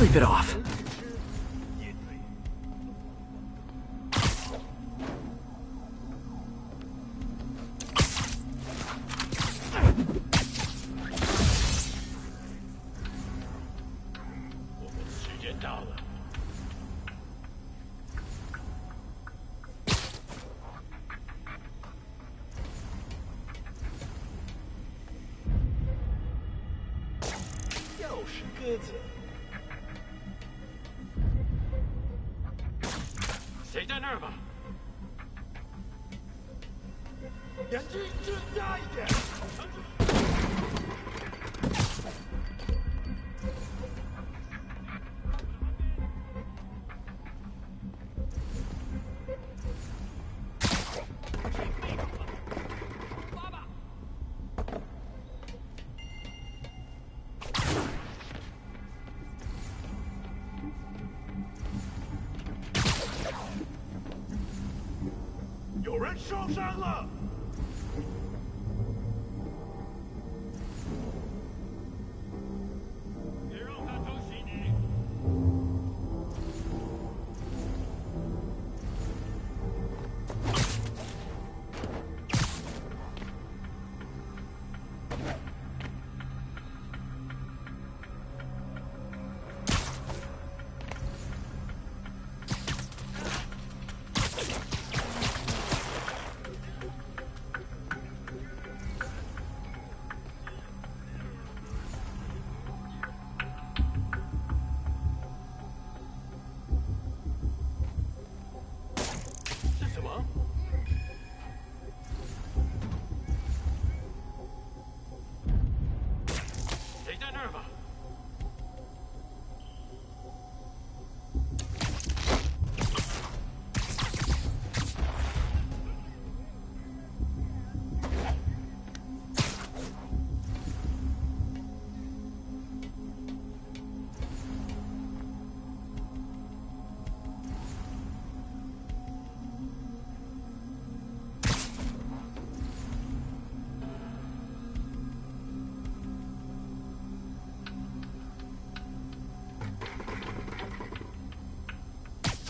Sleep it off.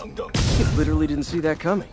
I literally didn't see that coming.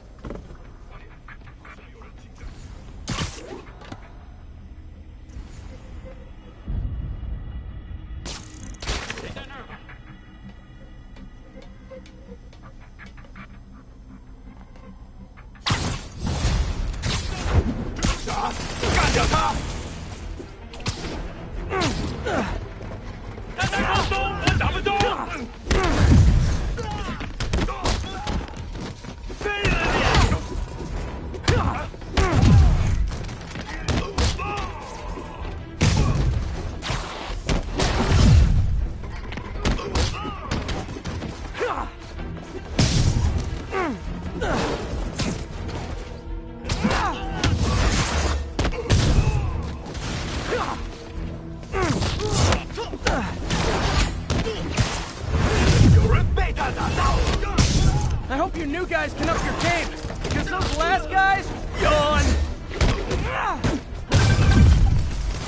I hope you new guys can up your game, because those last guys, yawn!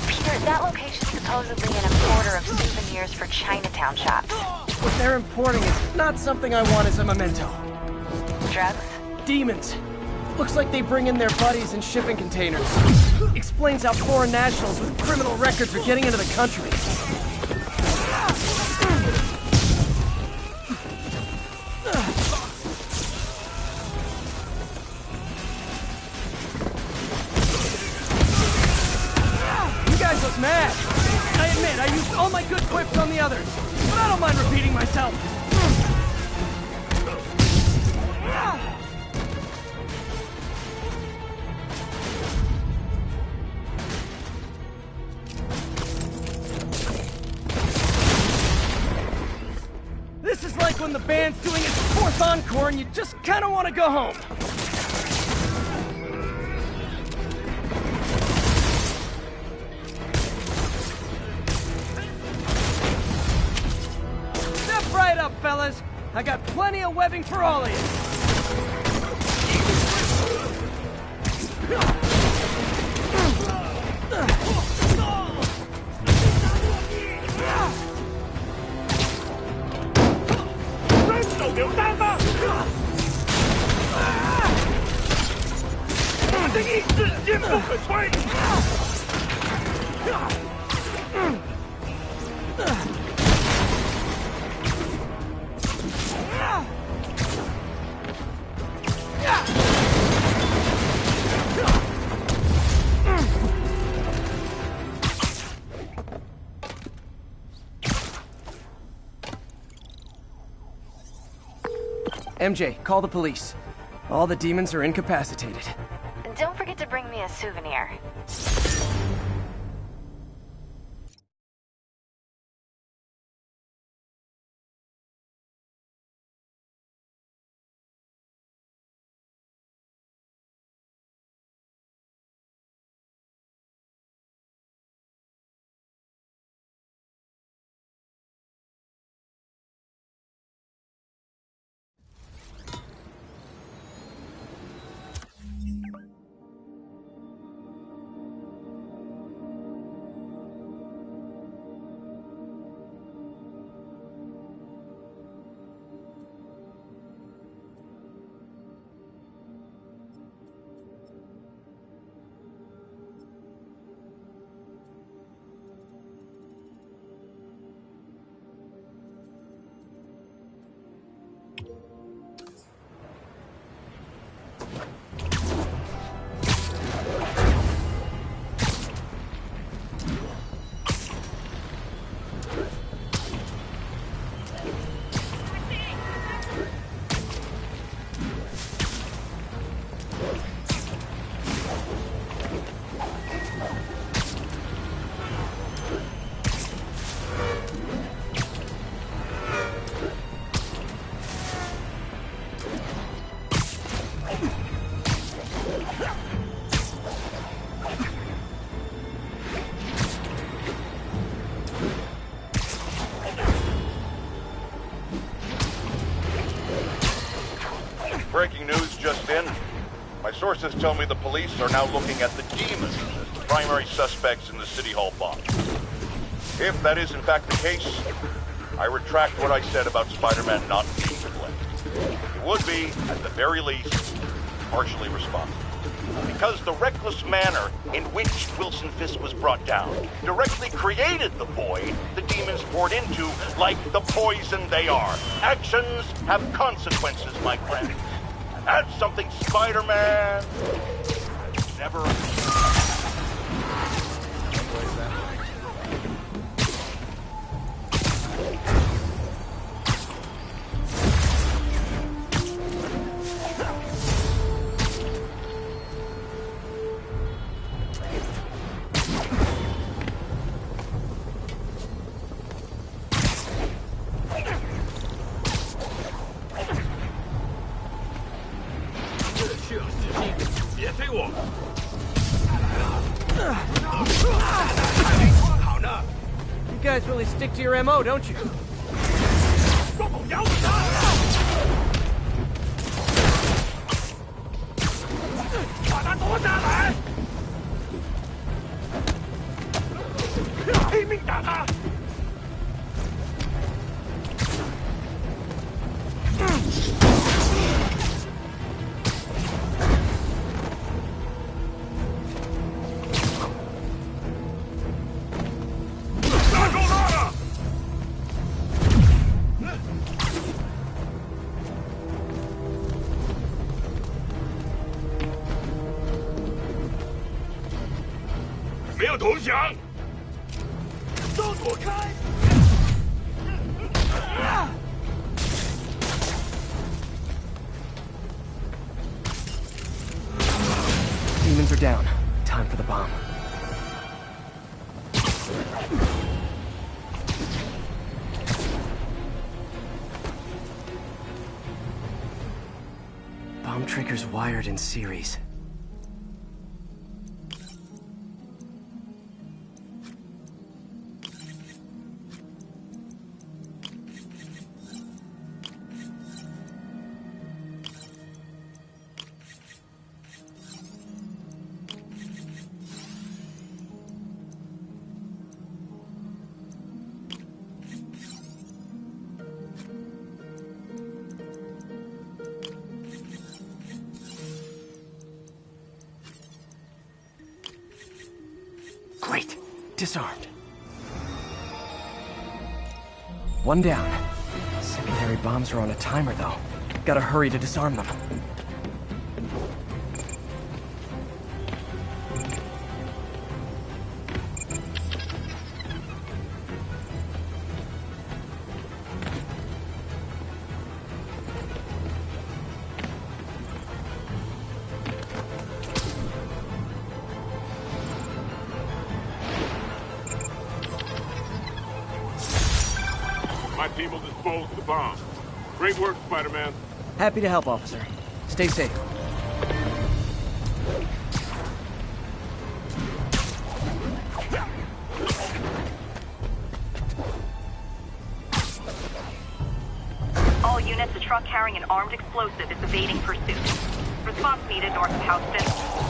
Peter, that location's supposedly an importer of souvenirs for Chinatown shops. What they're importing is not something I want as a memento. Drugs? Demons. Looks like they bring in their buddies in shipping containers. Explains how foreign nationals with criminal records are getting into the country. You guys look mad. I admit, I used all my good quips on the others, but I don't mind repeating myself. This is like when the band's doing its fourth encore and you just kind of want to go home. Step right up, fellas. I got plenty of webbing for all of you. 可摧！ MJ, call the police. All the demons are incapacitated. Don't forget to bring me a souvenir. Breaking news just in. My sources tell me the police are now looking at the demons as the primary suspects in the City Hall bomb. If that is in fact the case, I retract what I said about Spider-Man not being to blame. He would be, at the very least, partially responsible. Because the reckless manner in which Wilson Fisk was brought down directly created the void the demons poured into, like the poison they are. Actions have consequences, my friend. That's something Spider-Man never... You guys really stick to your MO, don't you? Demons are down. Time for the bomb. Bomb triggers wired in series. Disarmed. One down. Secondary bombs are on a timer, though. Gotta hurry to disarm them. My team will dispose of the bomb. Great work, Spider-Man. Happy to help, officer. Stay safe. All units, a truck carrying an armed explosive is evading pursuit. Response needed north of Houston.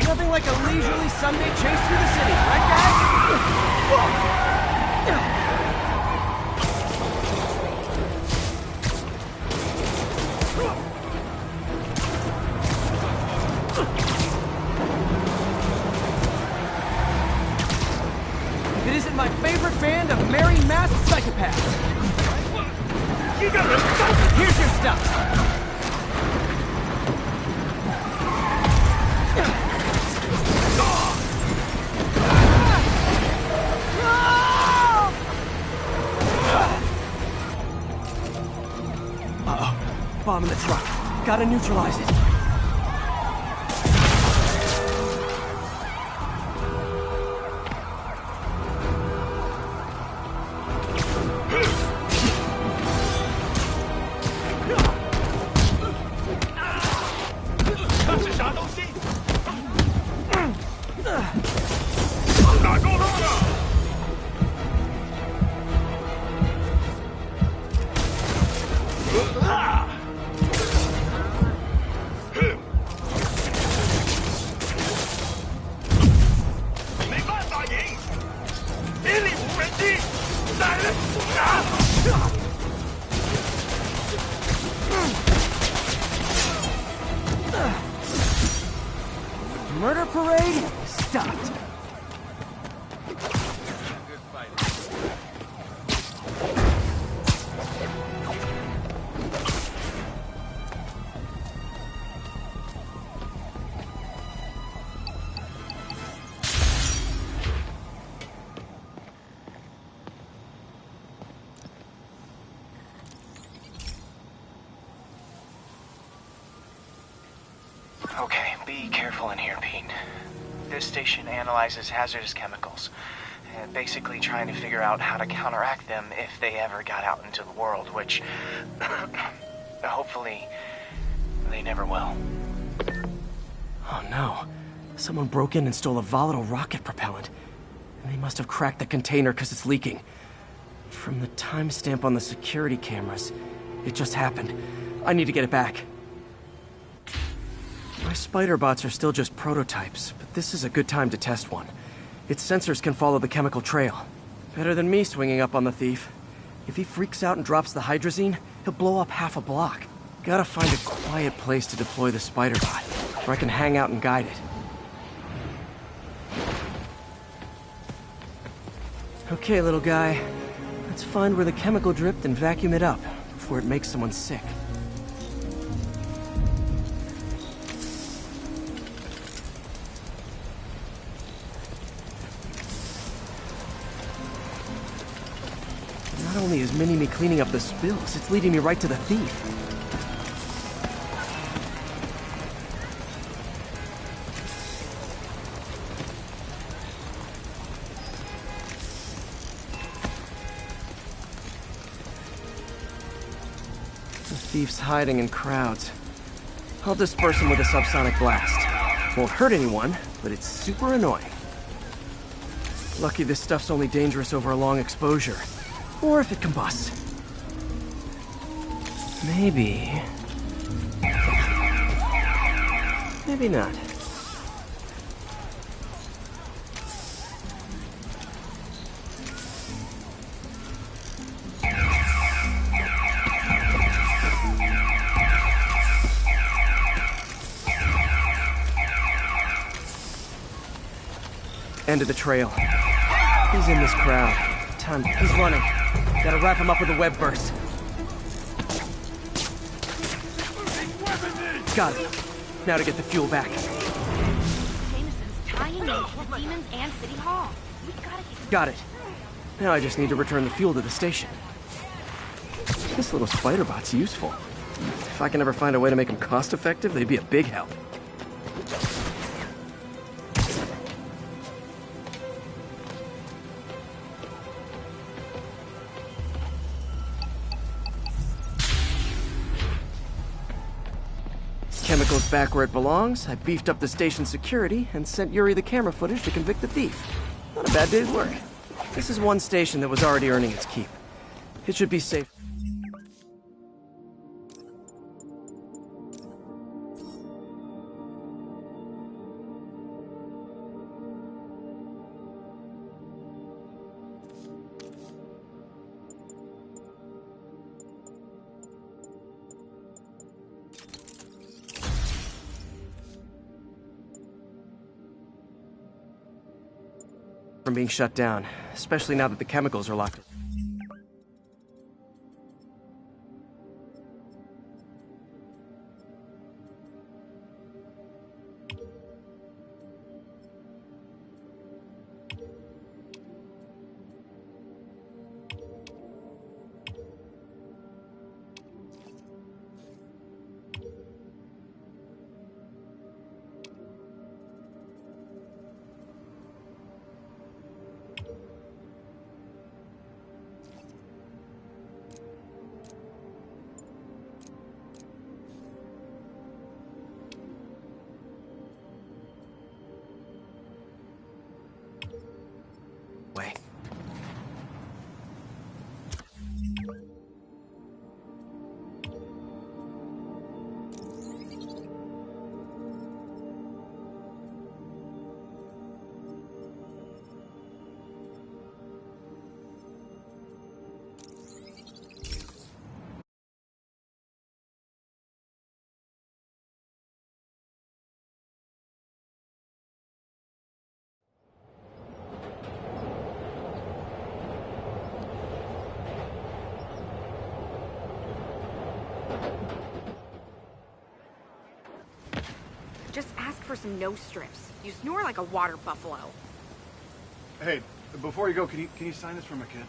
Nothing like a leisurely Sunday chase through the city, right, guys? If it isn't my favorite band of merry masked psychopaths. Here's your stuff. Bomb in the truck. Gotta neutralize it. Murder parade stopped. Okay, be careful in here, Pete. This station analyzes hazardous chemicals, basically trying to figure out how to counteract them if they ever got out into the world, which hopefully they never will. Oh no. Someone broke in and stole a volatile rocket propellant. And they must have cracked the container because it's leaking. From the timestamp on the security cameras, it just happened. I need to get it back. My spider bots are still just prototypes, but this is a good time to test one. Its sensors can follow the chemical trail. Better than me swinging up on the thief. If he freaks out and drops the hydrazine, he'll blow up half a block. Gotta find a quiet place to deploy the spider bot, where I can hang out and guide it. Okay, little guy. Let's find where the chemical dripped and vacuum it up before it makes someone sick. Not only is Mini-Me cleaning up the spills, it's leading me right to the thief. The thief's hiding in crowds. I'll disperse him with a subsonic blast. Won't hurt anyone, but it's super annoying. Lucky this stuff's only dangerous over a long exposure. Or if it combusts. Maybe... maybe not. End of the trail. He's in this crowd. He's running. Gotta wrap him up with a web burst. Got it. Now to get the fuel back. Jameson's tying in with demons and City Hall. We've gotta get... Got it. Now I just need to return the fuel to the station. This little spider bot's useful. If I can ever find a way to make them cost-effective, they'd be a big help. Chemicals back where it belongs. I beefed up the station's security and sent Yuri the camera footage to convict the thief. Not a bad day's work. This is one station that was already earning its keep. It should be safe. From being shut down, especially now that the chemicals are locked. Way. Just ask for some nose strips. You snore like a water buffalo. Hey, before you go, can you sign this for my kid?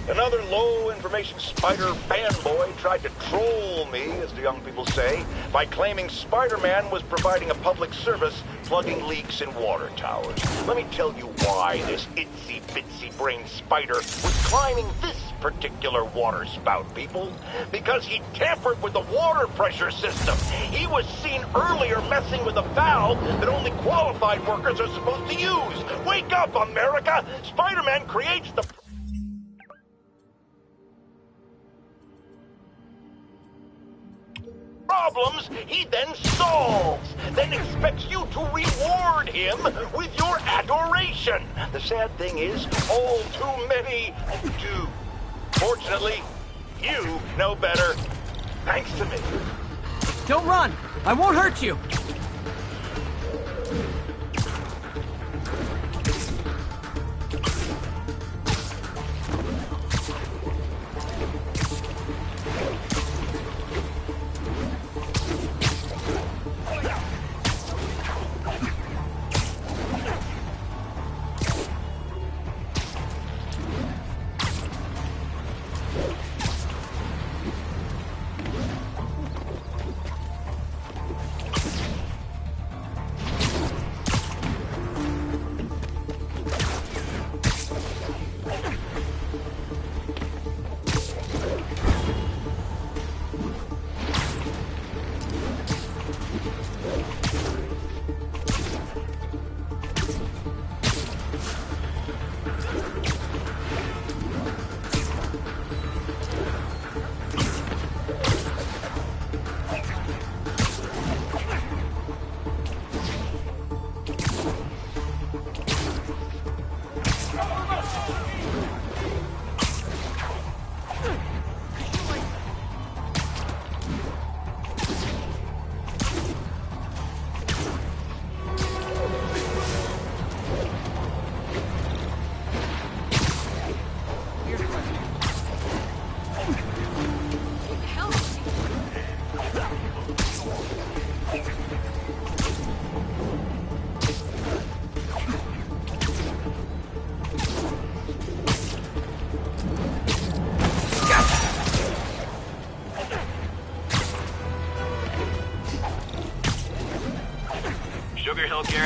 Another low-information spider fanboy tried to troll me, as the young people say, by claiming Spider-Man was providing a public service plugging leaks in water towers. Let me tell you why this itsy-bitsy-brained spider was climbing this particular water spout, people. Because he tampered with the water pressure system. He was seen earlier messing with a valve that only qualified workers are supposed to use. Wake up, America! Spider-Man creates the... problems he then solves, then expects you to reward him with your adoration. The sad thing is, all too many do. Fortunately, you know better, thanks to me. Don't run! I won't hurt you!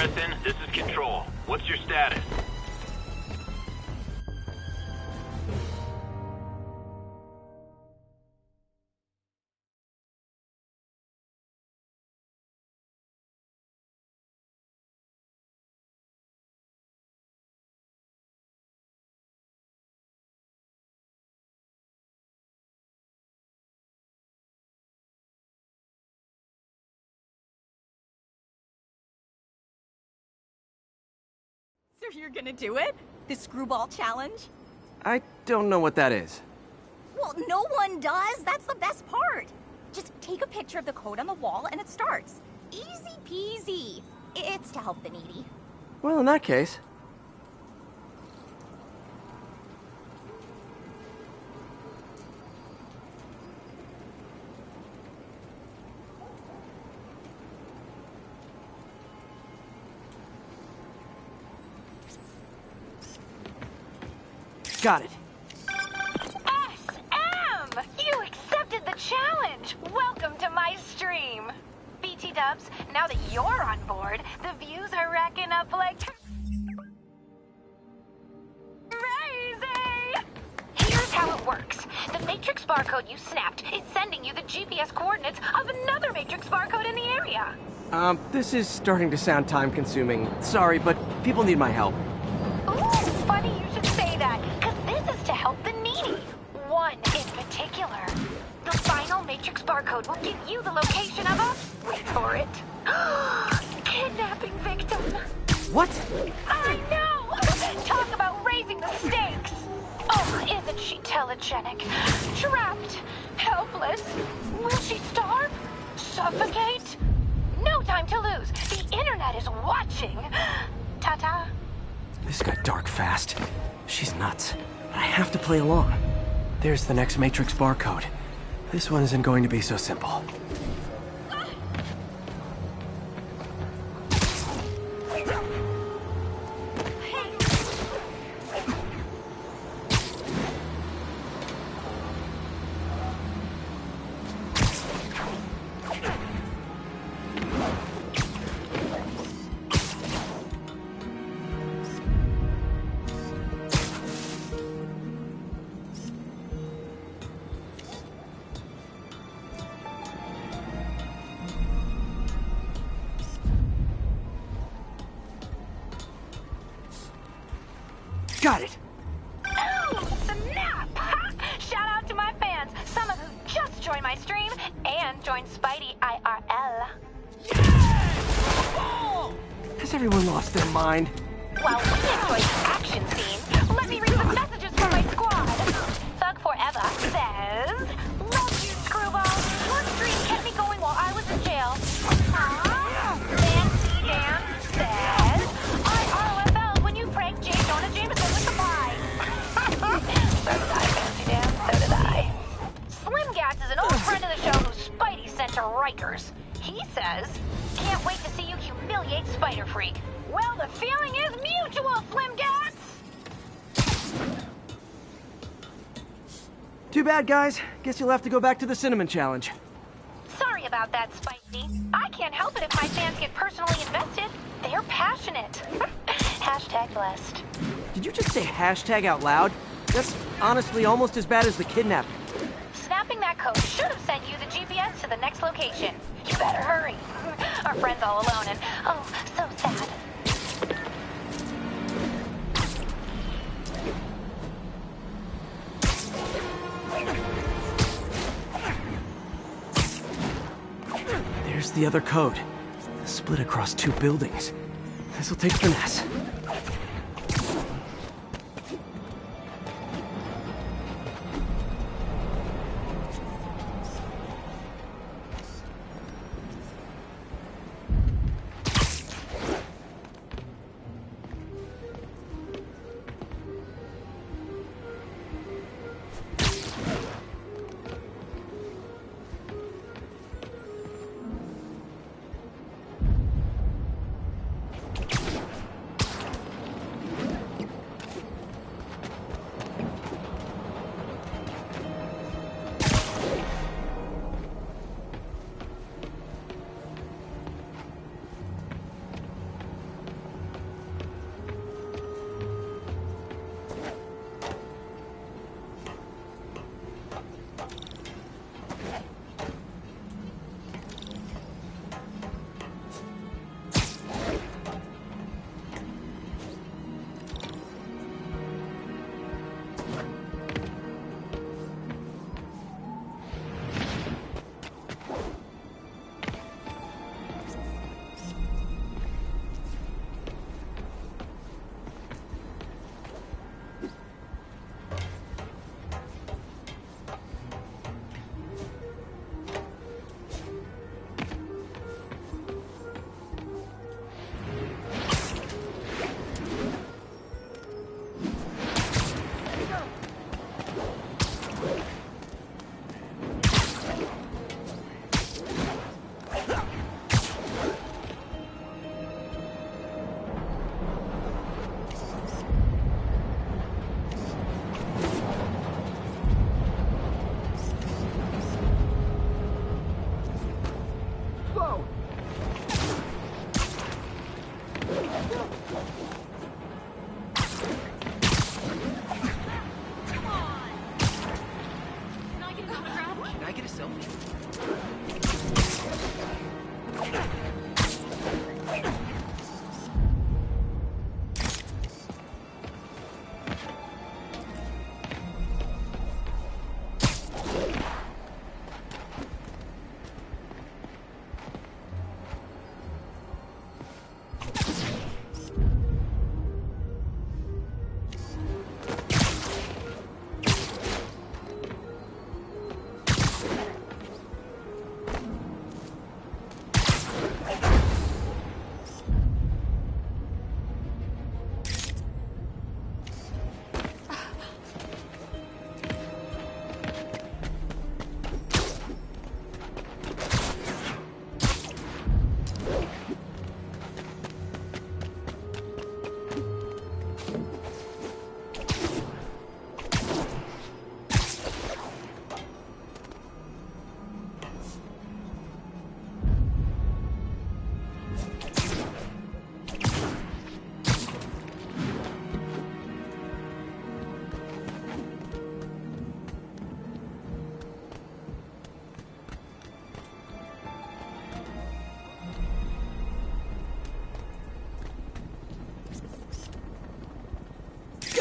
Marathon, this is Control. What's your status? So you're gonna do it? The screwball challenge? I don't know what that is. Well, no one does. That's the best part. Just take a picture of the code on the wall and it starts. Easy peasy. It's to help the needy. Well, in that case... Got it. SM! You accepted the challenge! Welcome to my stream! BT Dubs, now that you're on board, the views are racking up like crazy! Here's how it works. The Matrix barcode you snapped is sending you the GPS coordinates of another Matrix barcode in the area. This is starting to sound time-consuming. Sorry, but people need my help. Ooh, funny you should say that, because this is to help the needy. One in particular. The final Matrix barcode will give you the location of a... wait for it. Kidnapping victim. What? I know! Talk about raising the stakes. Oh, isn't she telegenic? Trapped. Helpless. Will she starve? Suffocate? No time to lose. The internet is watching. Ta-ta. This got dark fast. She's nuts. I have to play along. There's the next Matrix barcode. This one isn't going to be so simple. Got it! Oh, snap! Shout out to my fans, some of who just joined my stream and joined Spidey IRL. Has everyone lost their mind? While we enjoy the action scene, let me read some messages from my squad. Thug Forever says, "Love you, Screwball. Your stream kept me going while I was in jail." Fancy Dan says, "I ROFL when you pranked J. Jonah Jameson with the pie." So did I, Fancy Dan. So did I. Slim Gas is an old friend of the show who Spidey sent to Rikers. He says, "Can't wait to see you humiliate Spider Freak." Well, the feeling is mutual, Slim Gats! Too bad, guys. Guess you'll have to go back to the Cinnamon Challenge. Sorry about that, Spicy. I can't help it if my fans get personally invested. They're passionate. Hashtag blessed. Did you just say hashtag out loud? That's honestly almost as bad as the kidnapping. Snapping that code should have sent you the GPS to the next location. You better hurry. Our friend's all alone and, oh, so sad. There's the other code. Split across 2 buildings. This'll take finesse.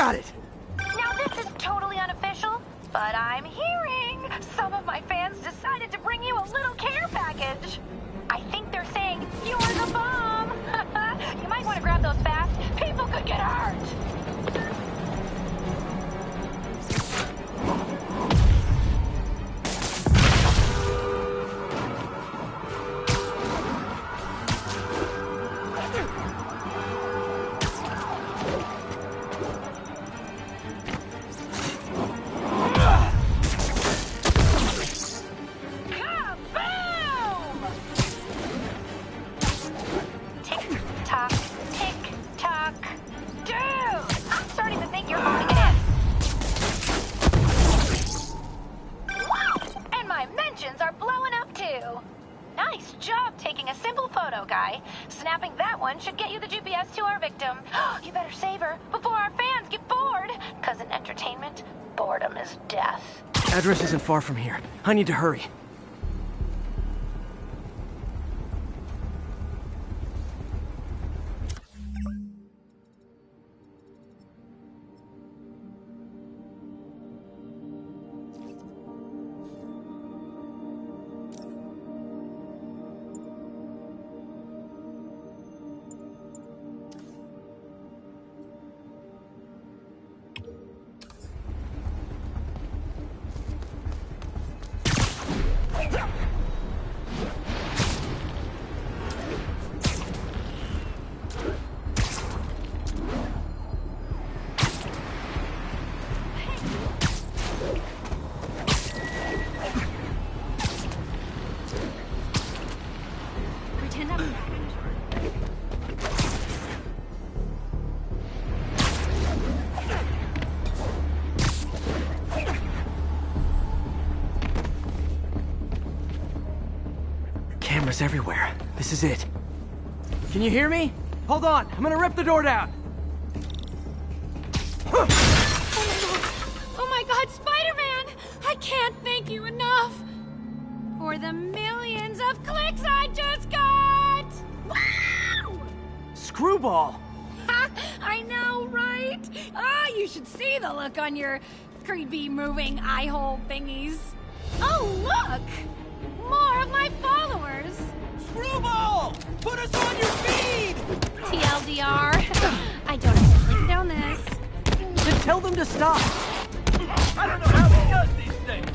got it! Now this is totally unofficial, but I'm hearing some of my fans decided to bring you a little care package. I think they're saying you're the bomb. You might want to grab those fast. People could get hurt. Snapping that one should get you the GPS to our victim. You better save her before our fans get bored. Because in entertainment, boredom is death. Address isn't far from here. I need to hurry. Cameras everywhere. This is it. Can you hear me? Hold on, I'm gonna rip the door down. Oh my god, Spider-Man! I can't thank you enough for the millions of clicks I just got! Wow! Screwball! I know, right? You should see the look on your creepy moving eye hole thingies. Oh, look! More of my followers! Screwball! Put us on your feed! TLDR. I don't have to click down this. Then tell them to stop! I don't know how he does these things.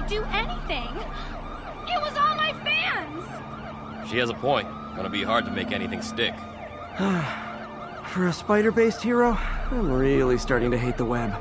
Do anything. It was all my fans. She has a point. Gonna be hard to make anything stick. For a spider-based hero, I'm really starting to hate the web.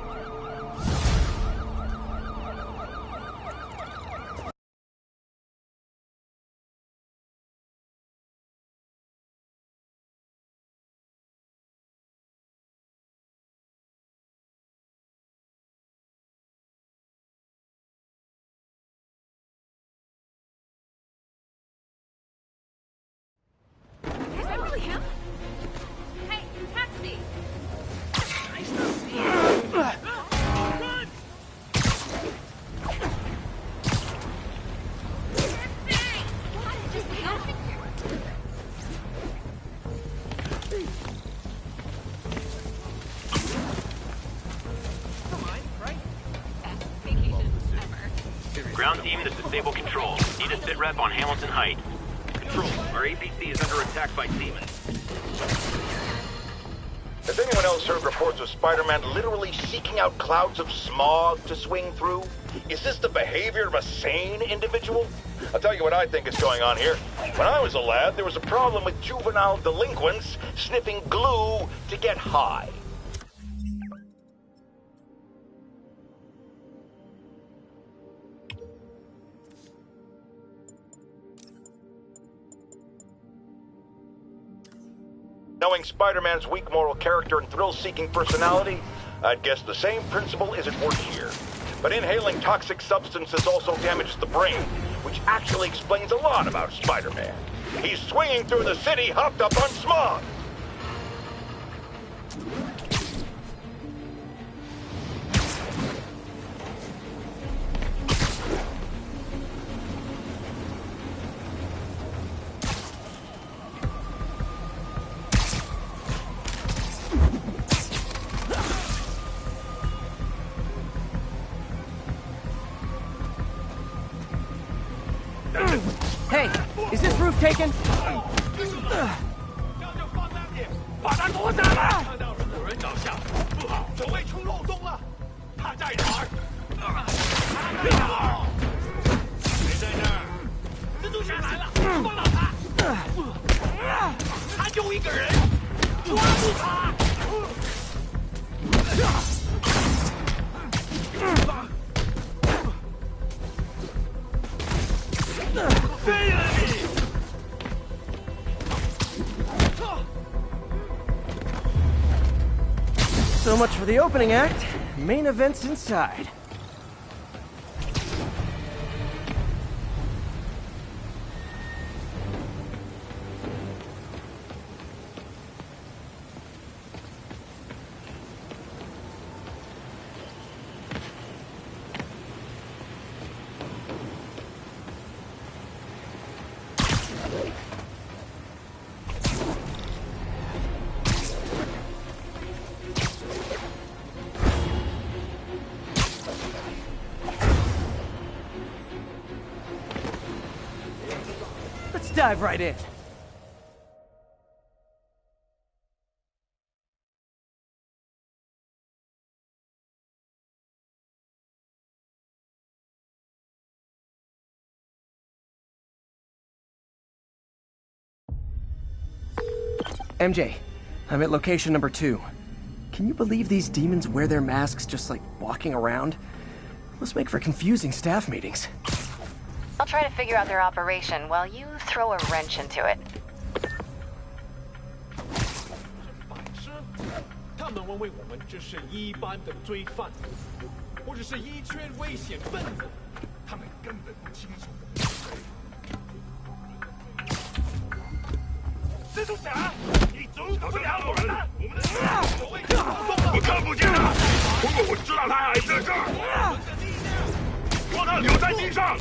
Hey, taxi! Nice to see you. Ground team to disable control. Need a sit rep on Hamilton Heights. Control, our APC is under attack by demons. Has anyone else heard reports of Spider-Man literally seeking out clouds of smog to swing through? Is this the behavior of a sane individual? I'll tell you what I think is going on here. When I was a lad, there was a problem with juvenile delinquents sniffing glue to get high. Knowing Spider-Man's weak moral character and thrill-seeking personality, I'd guess the same principle is at work here. But inhaling toxic substances also damages the brain, which actually explains a lot about Spider-Man. He's swinging through the city hopped up on smog! Hey, is this roof taken? 把他拖下来！看到有人倒下，不好，守卫出漏洞了。他在哪儿？谁在那儿？蜘蛛侠来了，放倒他！他就一个人，抓住他！飞了你！ So much for the opening act. Main event's inside. Let's dive right in. MJ, I'm at location number 2. Can you believe these demons wear their masks just like walking around? Must make for confusing staff meetings. I'll try to figure out their operation while you throw a wrench into it. 他们认为我们只是一般的罪犯，或者是一圈危险分子，他们根本不清楚我们是谁。蜘蛛侠，你阻止不了我们！我们的守卫我看不见他，不过我知道他还在这儿。把他留在地上。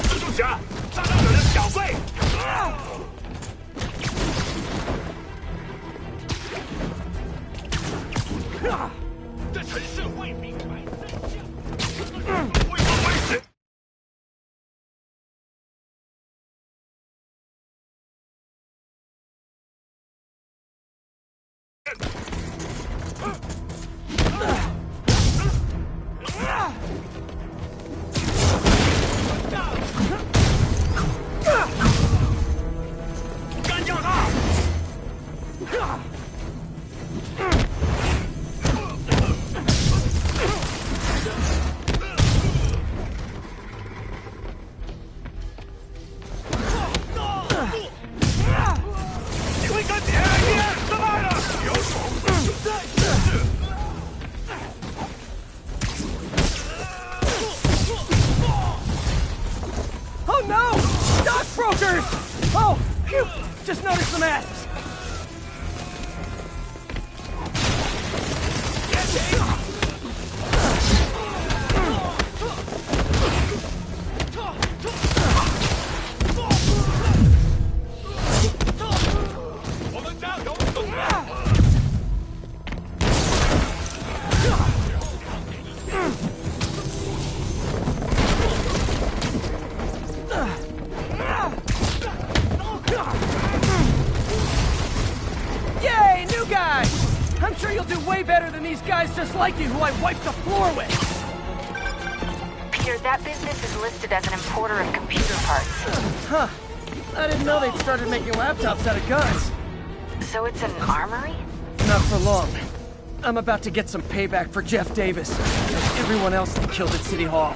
蜘蛛侠，炸到有人小队。这城市会明白真相。为何危险？ 干掉他！你会跟别人一样失败的，有种！ Oh no! Stockbrokers! Oh, phew! Just noticed the masks. way better than these guys just like you who I wiped the floor with! Peter, that business is listed as an importer of computer parts. Huh. I didn't know they'd started making laptops out of guns. So it's an armory? Not for long. I'm about to get some payback for Jeff Davis and everyone else they killed at City Hall.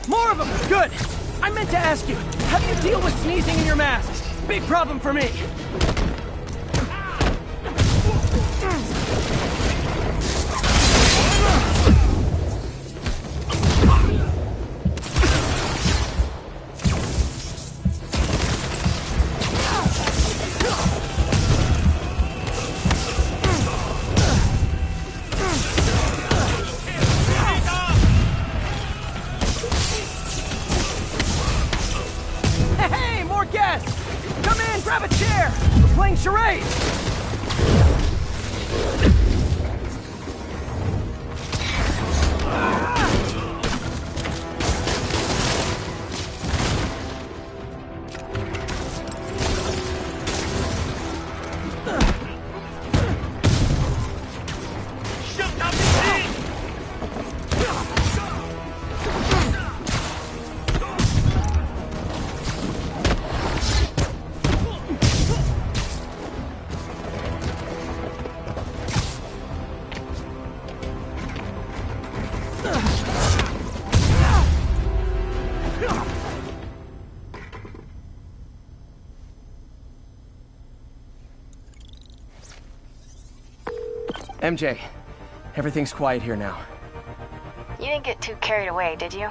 More of them! Good! I meant to ask you, how do you deal with sneezing in your masks? Big problem for me. Hey, more guests! Come in, grab a chair! We're playing charades! MJ, everything's quiet here now. You didn't get too carried away, did you?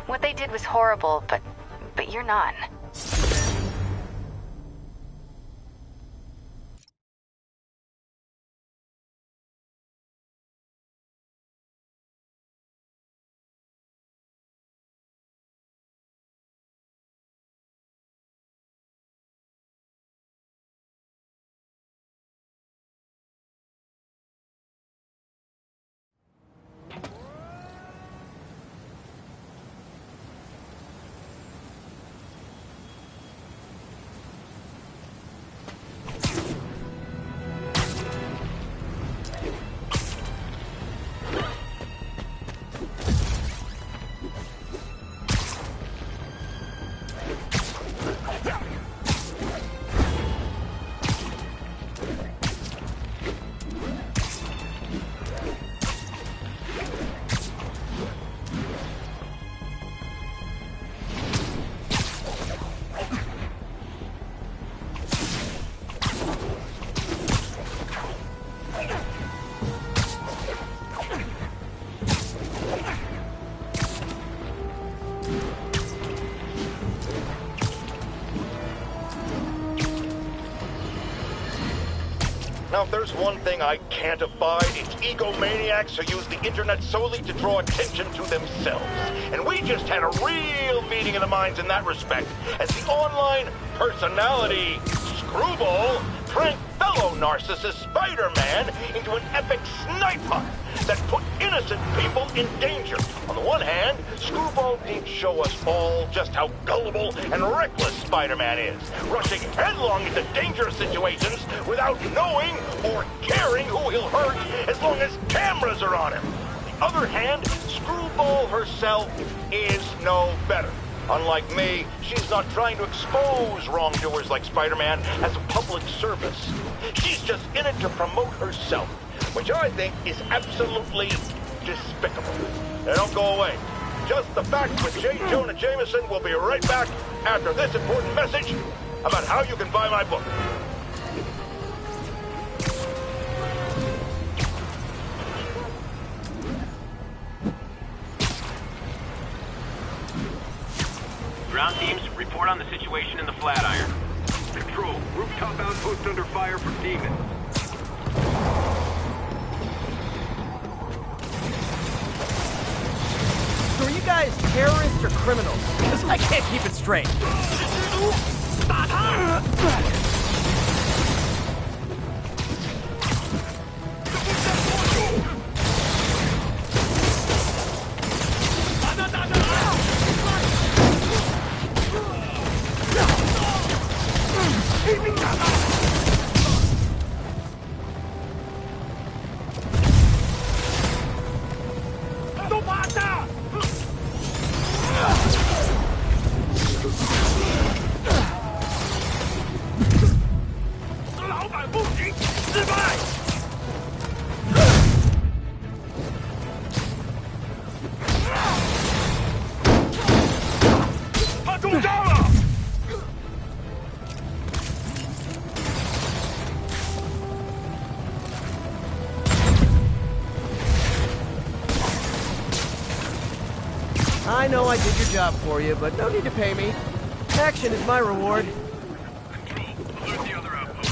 What they did was horrible, but you're not. Now, if there's one thing I can't abide, it's egomaniacs who use the internet solely to draw attention to themselves. And we just had a real meeting of the minds in that respect, as the online personality Screwball pranked fellow narcissist Spider-Man into an epic snipe hunt that put innocent people in danger. On the one hand, Screwball did show us all just how gullible and reckless Spider-Man is, rushing headlong into dangerous situations without knowing or caring who he'll hurt as long as cameras are on him. On the other hand, Screwball herself is no better. Unlike me, she's not trying to expose wrongdoers like Spider-Man as a public service. She's just in it to promote herself, which I think is absolutely despicable. Now, don't go away. Just the Facts with J. Jonah Jameson will be right back after this important message about how you can buy my book. Ground teams, report on the situation in the Flatiron. Control, Control, rooftop outpost under fire from demons. So are you guys terrorists or criminals? I can't keep it straight. I know I did your job for you, but no need to pay me. Action is my reward. Control, alert the other outpost.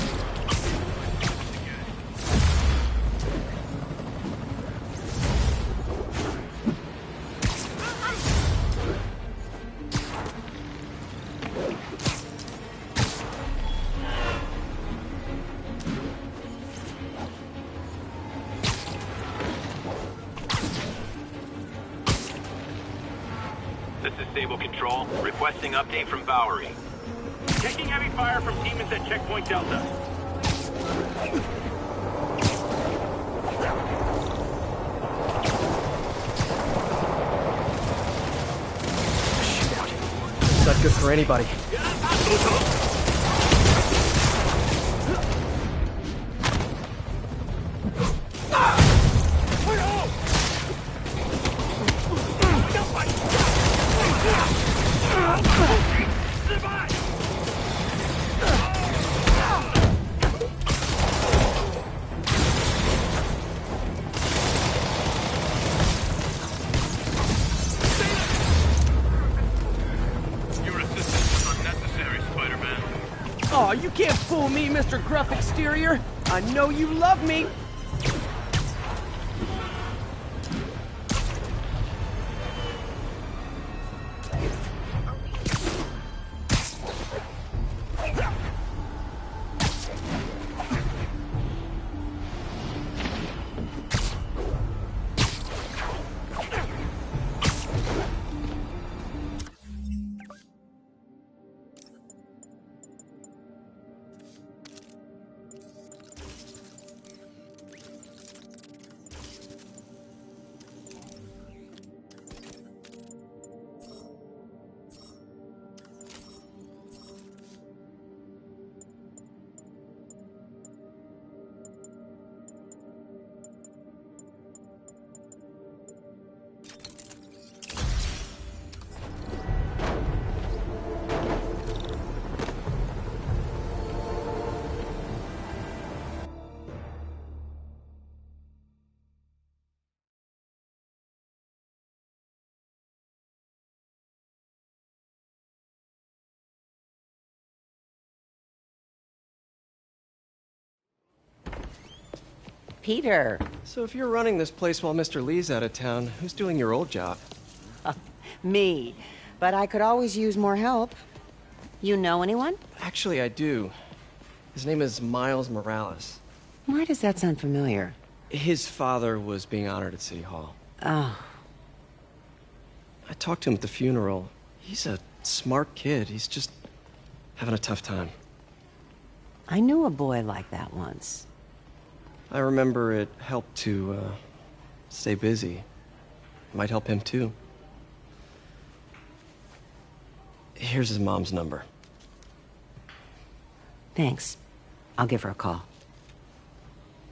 This is Stable Control, requesting update from Bowery. Taking heavy fire from demons at Checkpoint Delta. It's not good for anybody. Your assistance is unnecessary, Spider-Man. Oh, you can't fool me, Mr. Gruff Exterior. I know you love me. Peter. So if you're running this place while Mr. Lee's out of town, who's doing your old job? Me. But I could always use more help. You know anyone? Actually, I do. His name is Miles Morales. Why does that sound familiar? His father was being honored at City Hall. Oh. I talked to him at the funeral. He's a smart kid. He's just having a tough time. I knew a boy like that once. I remember it helped to stay busy. Might help him too. Here's his mom's number. Thanks. I'll give her a call.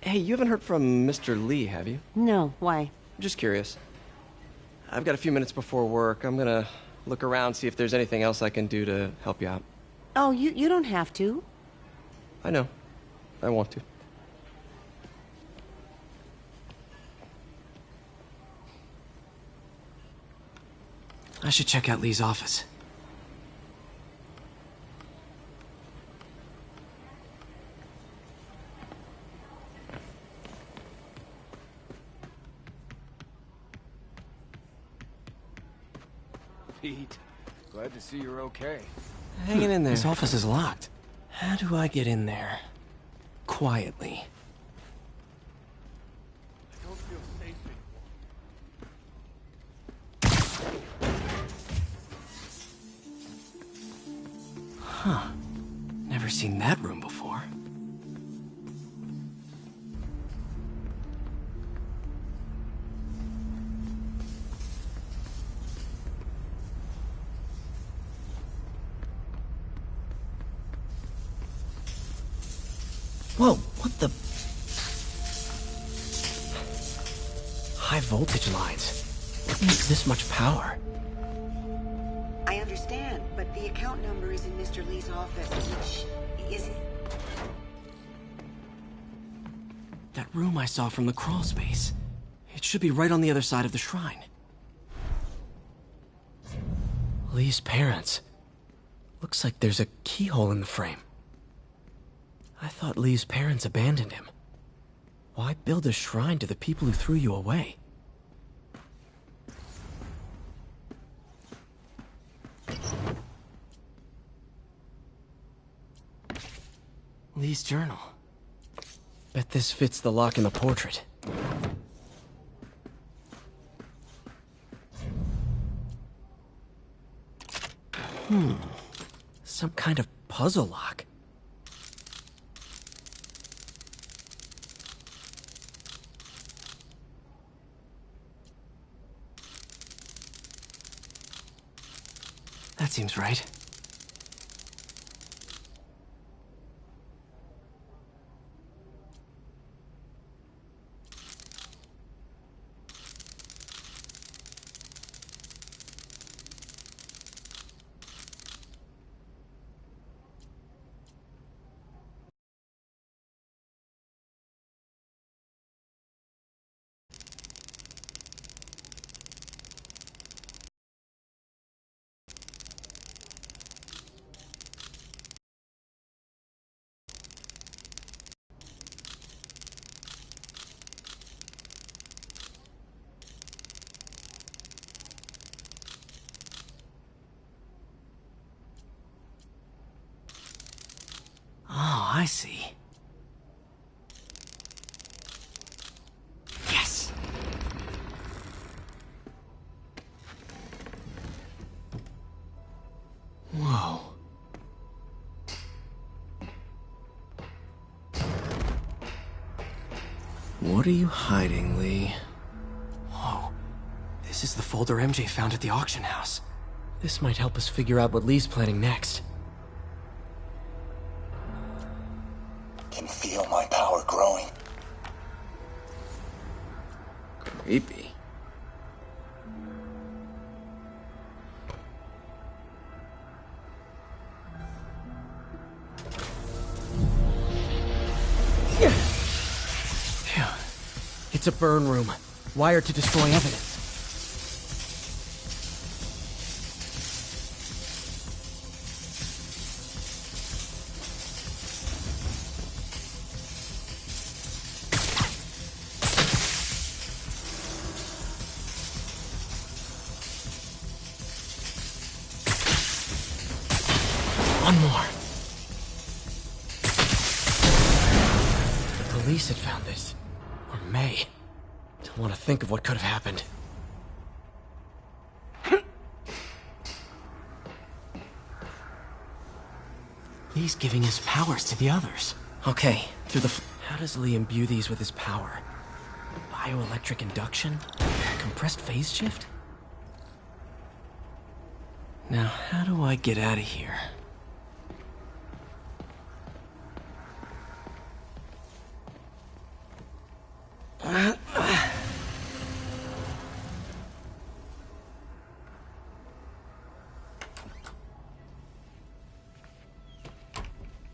Hey, you haven't heard from Mr. Lee, have you? No, why? Just curious. I've got a few minutes before work. I'm gonna look around, see if there's anything else I can do to help you out. Oh, you don't have to. I know. I want to. I should check out Lee's office. Pete. Glad to see you're okay. Hanging in there. This office is locked. How do I get in there? Quietly. I don't feel safe anymore. Huh. Never seen that room before. Whoa, what the? High voltage lines. What needs this much power? I understand, but the account number is in Mr. Lee's office, which is... That room I saw from the crawl space. It should be right on the other side of the shrine. Lee's parents. Looks like there's a keyhole in the frame. I thought Lee's parents abandoned him. Why build a shrine to the people who threw you away? Lee's journal. Bet this fits the lock in the portrait. Some kind of puzzle lock. That seems right. Oh, I see. Yes! Whoa. What are you hiding, Lee? Whoa. This is the folder MJ found at the auction house. This might help us figure out what Lee's planning next. Can feel my power growing. Creepy. Phew. It's a burn room, wired to destroy evidence. One more. The police had found this. Or may. Don't want to think of what could have happened. Lee's giving his powers to the others. Okay, through the... How does Lee imbue these with his power? Bioelectric induction? Compressed phase shift? Now, how do I get out of here?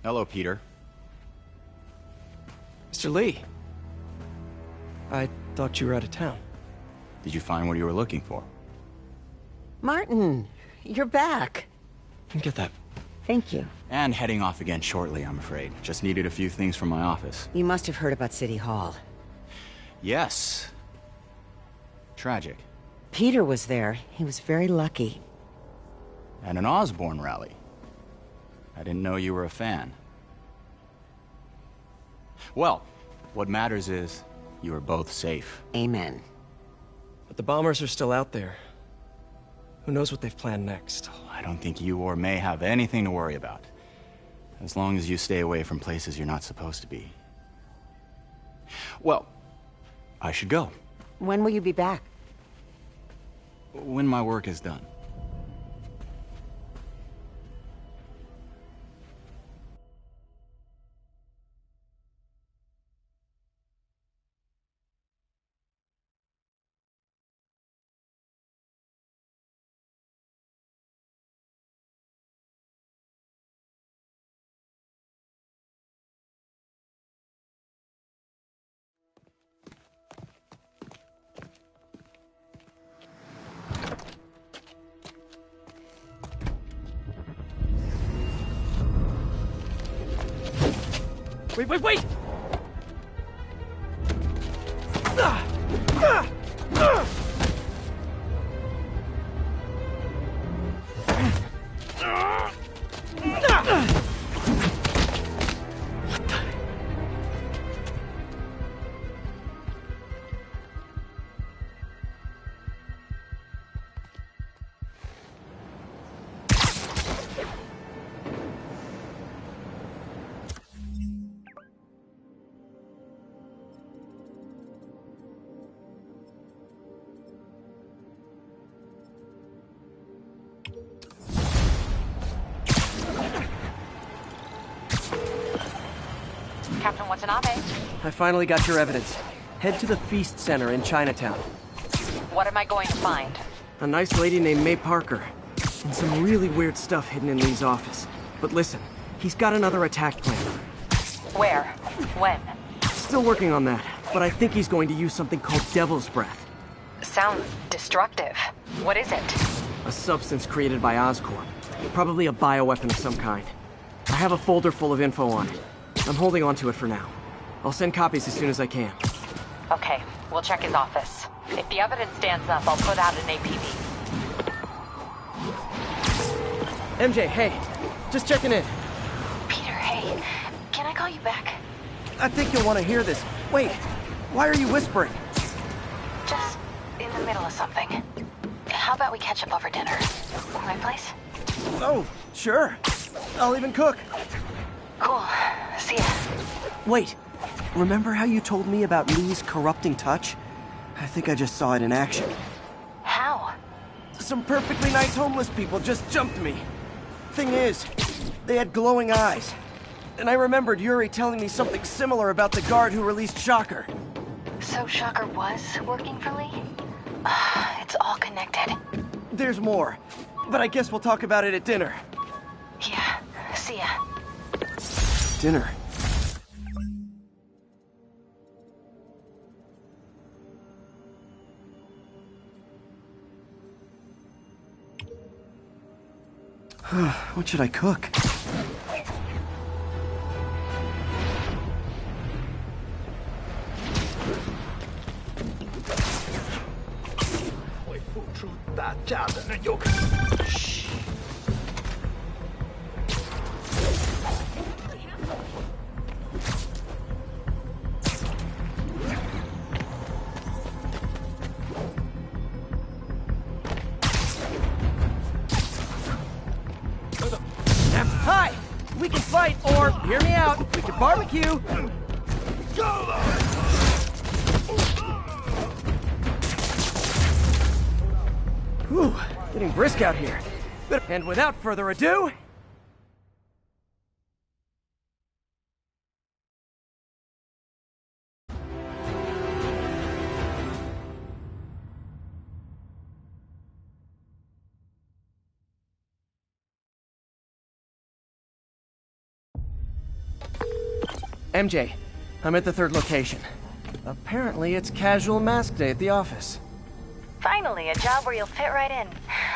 Hello, Peter. Mr. Lee. I thought you were out of town. Did you find what you were looking for? Martin, you're back. Get that. Thank you. And heading off again shortly, I'm afraid. Just needed a few things from my office. You must have heard about City Hall. Yes. Tragic. Peter was there. He was very lucky. At an Osborne rally. I didn't know you were a fan. Well, what matters is you are both safe. Amen. But the bombers are still out there. Who knows what they've planned next? I don't think you or May have anything to worry about. As long as you stay away from places you're not supposed to be. Well, I should go. When will you be back? When my work is done. Wait! Captain Watanabe. I finally got your evidence. Head to the Feast Center in Chinatown. What am I going to find? A nice lady named May Parker. And some really weird stuff hidden in Lee's office. But listen, he's got another attack plan. Where? When? Still working on that, but I think he's going to use something called Devil's Breath. Sounds destructive. What is it? A substance created by Oscorp. Probably a bioweapon of some kind. I have a folder full of info on it. I'm holding on to it for now. I'll send copies as soon as I can. Okay, we'll check his office. If the evidence stands up, I'll put out an APB. MJ, hey. Just checking in. Peter, hey. Can I call you back? I think you'll want to hear this. Wait, why are you whispering? Just in the middle of something. How about we catch up over dinner? My place? Oh, sure. I'll even cook. Cool. See ya. Wait, remember how you told me about Lee's corrupting touch? I think I just saw it in action. How? Some perfectly nice homeless people just jumped me. Thing is, they had glowing eyes. And I remembered Yuri telling me something similar about the guard who released Shocker. So Shocker was working for Lee? It's all connected. There's more, but I guess we'll talk about it at dinner. Yeah, see ya. Dinner. What should I cook? Hi! We can fight, or, hear me out, we can barbecue! Whew, getting brisk out here. And without further ado... MJ, I'm at the third location. Apparently it's casual mask day at the office. Finally, a job where you'll fit right in.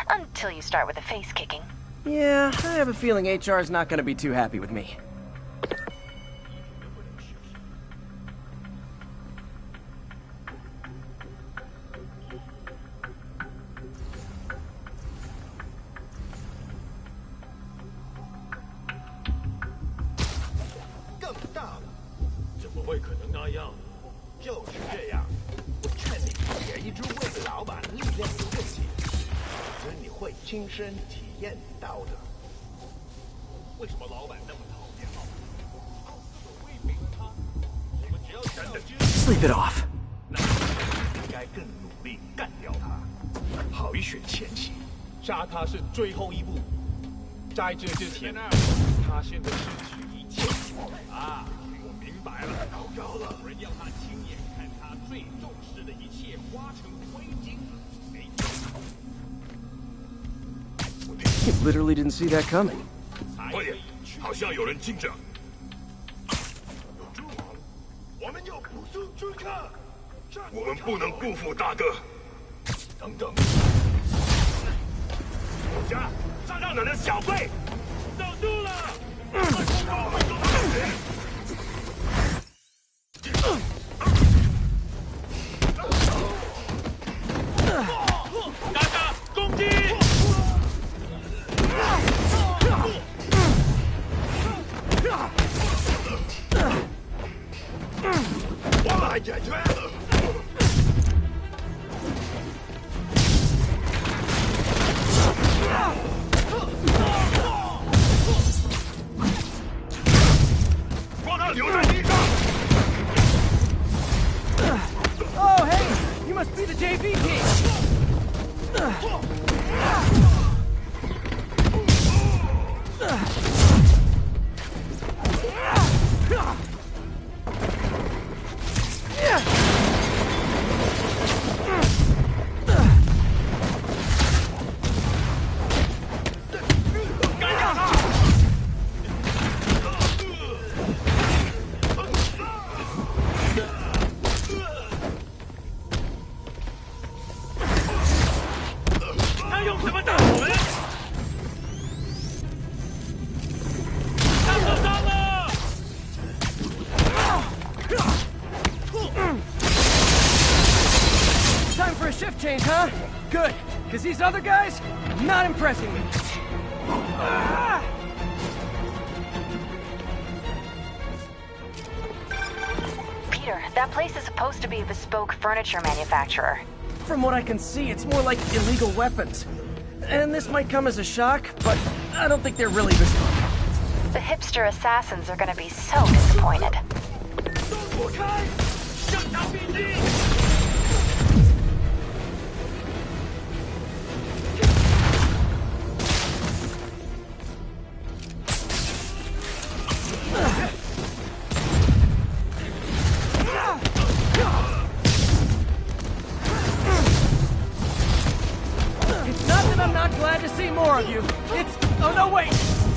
Until you start with the face kicking. Yeah, I have a feeling HR is not going to be too happy with me. 么样？就是这样。我劝你别一直为老板力量有问题，否则你会亲身体验到的。为什么老板那么讨厌奥斯？奥斯的威名他，我们只要真的 Sleep it off. 那应该更努力干掉他，好一雪前耻。杀他是最后一步，在这之前，他现在失去一切希望啊！我明白了，糟糕了，人要他亲眼看他最重视的一切化成灰烬。没错。You literally didn't see that coming. 快点，好像有人盯着。我们要朴素追看，我们不能辜负大哥。等等，我家上让哪的小辈守住了。大家攻击！我来解决。光他留在地上。Oh, hey! You must be the JV team! Time for a shift change, huh? Good, because these other guys, not impressing me. Peter, that place is supposed to be a bespoke furniture manufacturer. From what I can see, it's more like illegal weapons. And this might come as a shock, but I don't think they're really bespoke. The hipster assassins are gonna be so disappointed. It's not that I'm not glad to see more of you. It's... Oh, no, wait!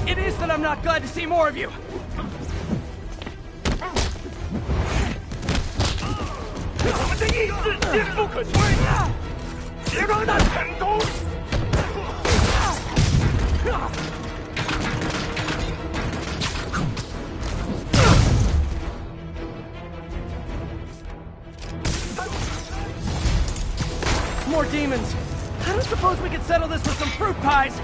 It is that I'm not glad to see more of you. More demons. I don't suppose we could settle this with some fruit pies.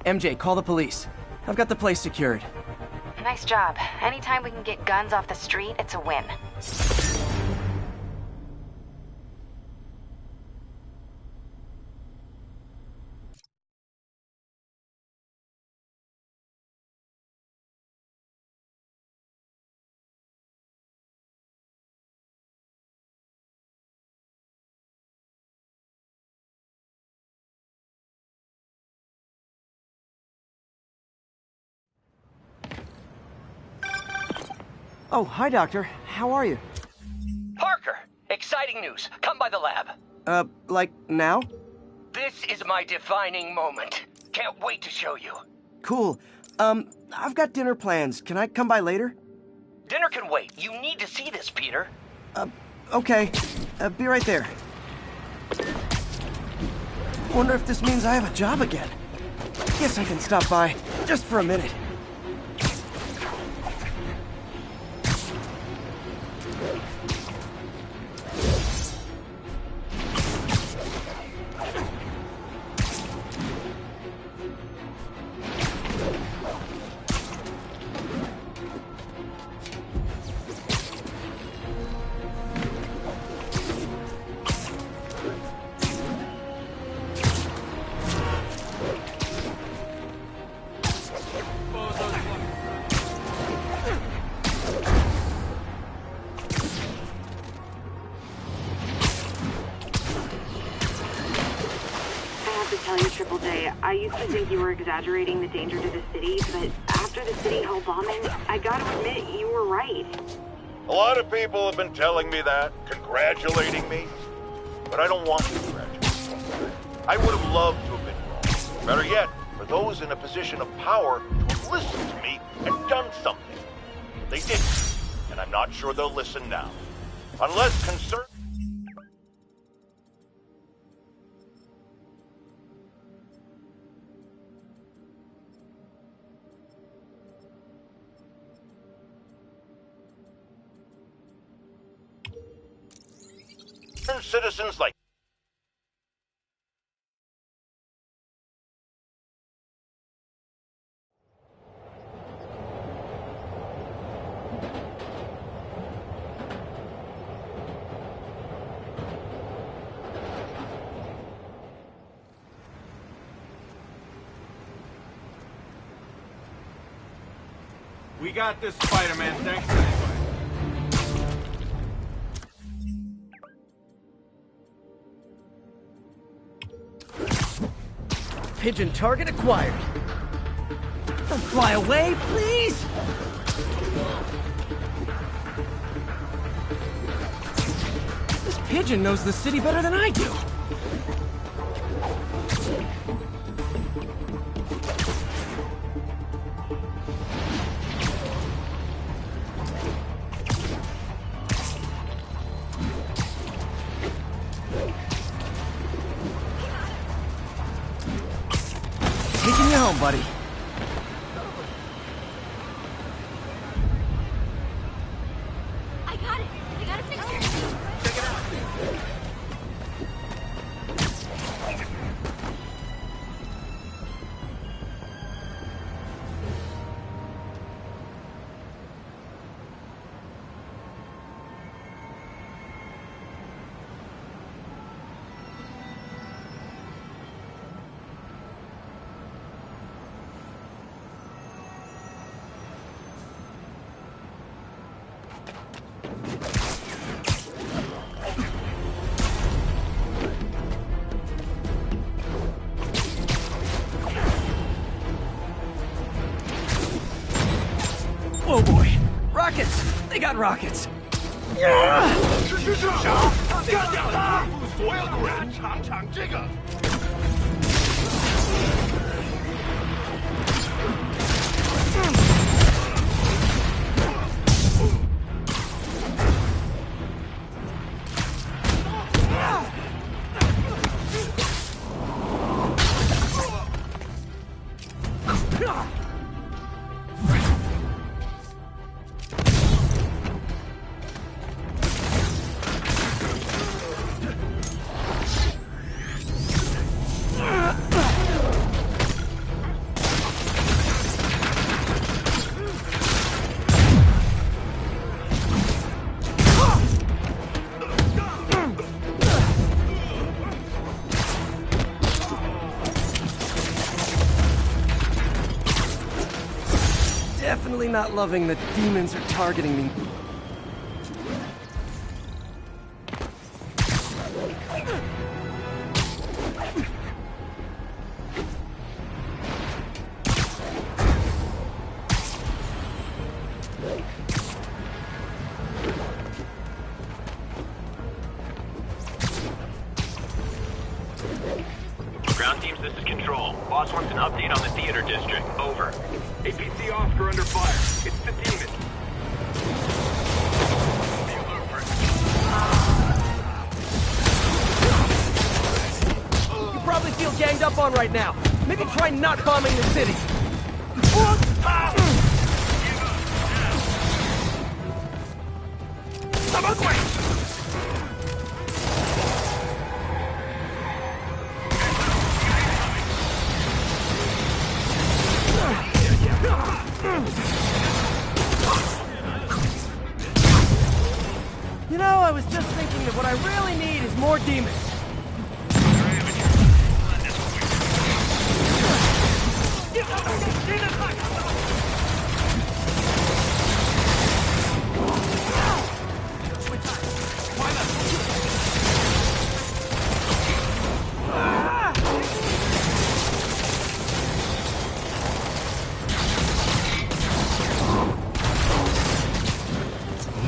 MJ, call the police. I've got the place secured. Nice job. Anytime we can get guns off the street, it's a win. Oh, hi, Doctor. How are you? Parker, exciting news. Come by the lab. Like now? This is my defining moment. Can't wait to show you. Cool. I've got dinner plans. Can I come by later? Dinner can wait. You need to see this, Peter. Okay. Be right there. Wonder if this means I have a job again. Guess I can stop by just for a minute. I used to think you were exaggerating the danger to the city, but after the City Hall bombing, I gotta admit, you were right. A lot of people have been telling me that, congratulating me, but I don't want to congratulate. I would have loved to have been wrong. Better yet, for those in a position of power to have listened to me and done something. They didn't, and I'm not sure they'll listen now. Unless concerned... citizens like We got this, Spider-Man. Thanks anyway. Pigeon target acquired. Don't fly away, please! This pigeon knows the city better than I do. Taking you home, buddy. I got it. I got a picture. Check it out. Oh boy, rockets! They got rockets! 是是是，干掉他！所有的人尝尝这个。Definitely not loving that demons are targeting me. district. Over. APC Oscar under fire. It's the demon. You probably feel ganged up on right now. Maybe try not bombing the city. You know, I was just thinking that what I really need is more demons.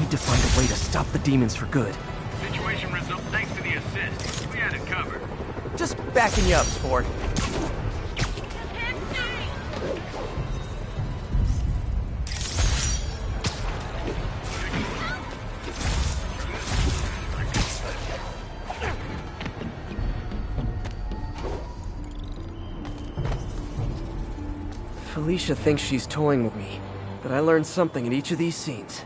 To find a way to stop the demons for good. Situation resolved thanks to the assist. We had it covered. Just backing you up, sport. Felicia thinks she's toying with me, but I learned something in each of these scenes.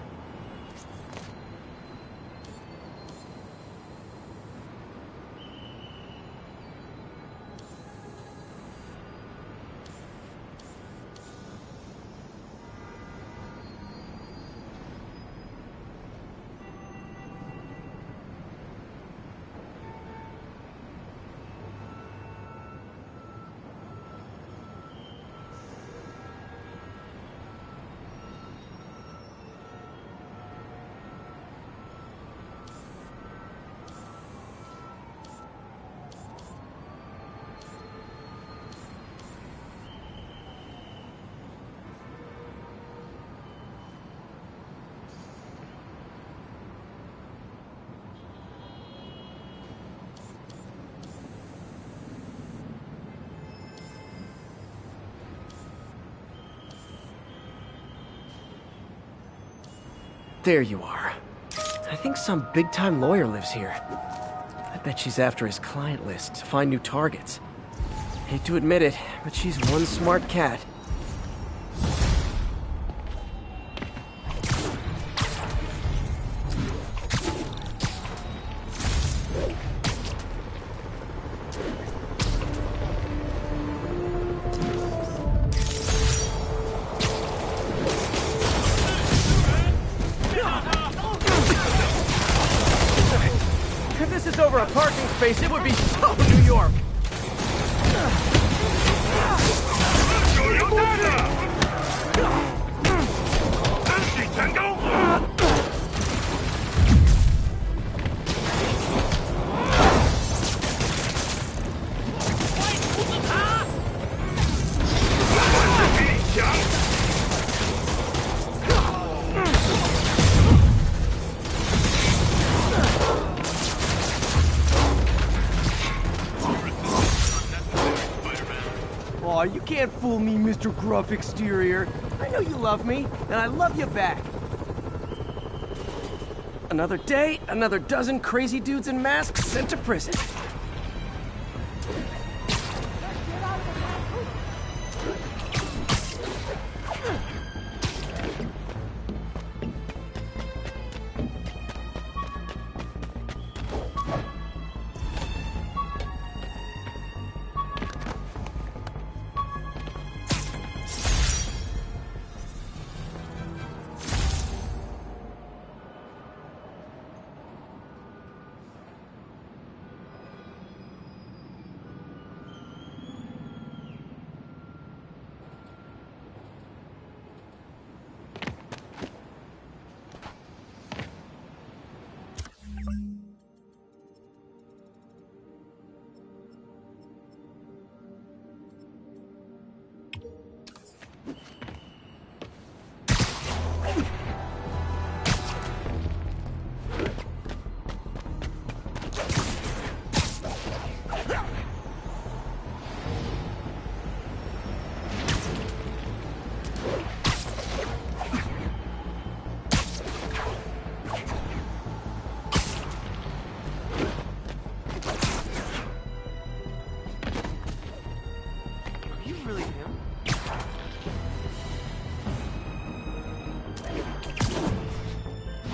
There you are. I think some big-time lawyer lives here. I bet she's after his client list to find new targets. Hate to admit it, but she's one smart cat. If this is over a parking space, it would be so New York. Aw, you can't fool me, Mr. Gruff Exterior. I know you love me, and I love you back. Another day, another dozen crazy dudes in masks sent to prison.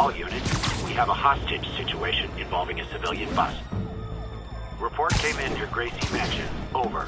All units, we have a hostage situation involving a civilian bus. Report came in near Gracie Mansion. Over.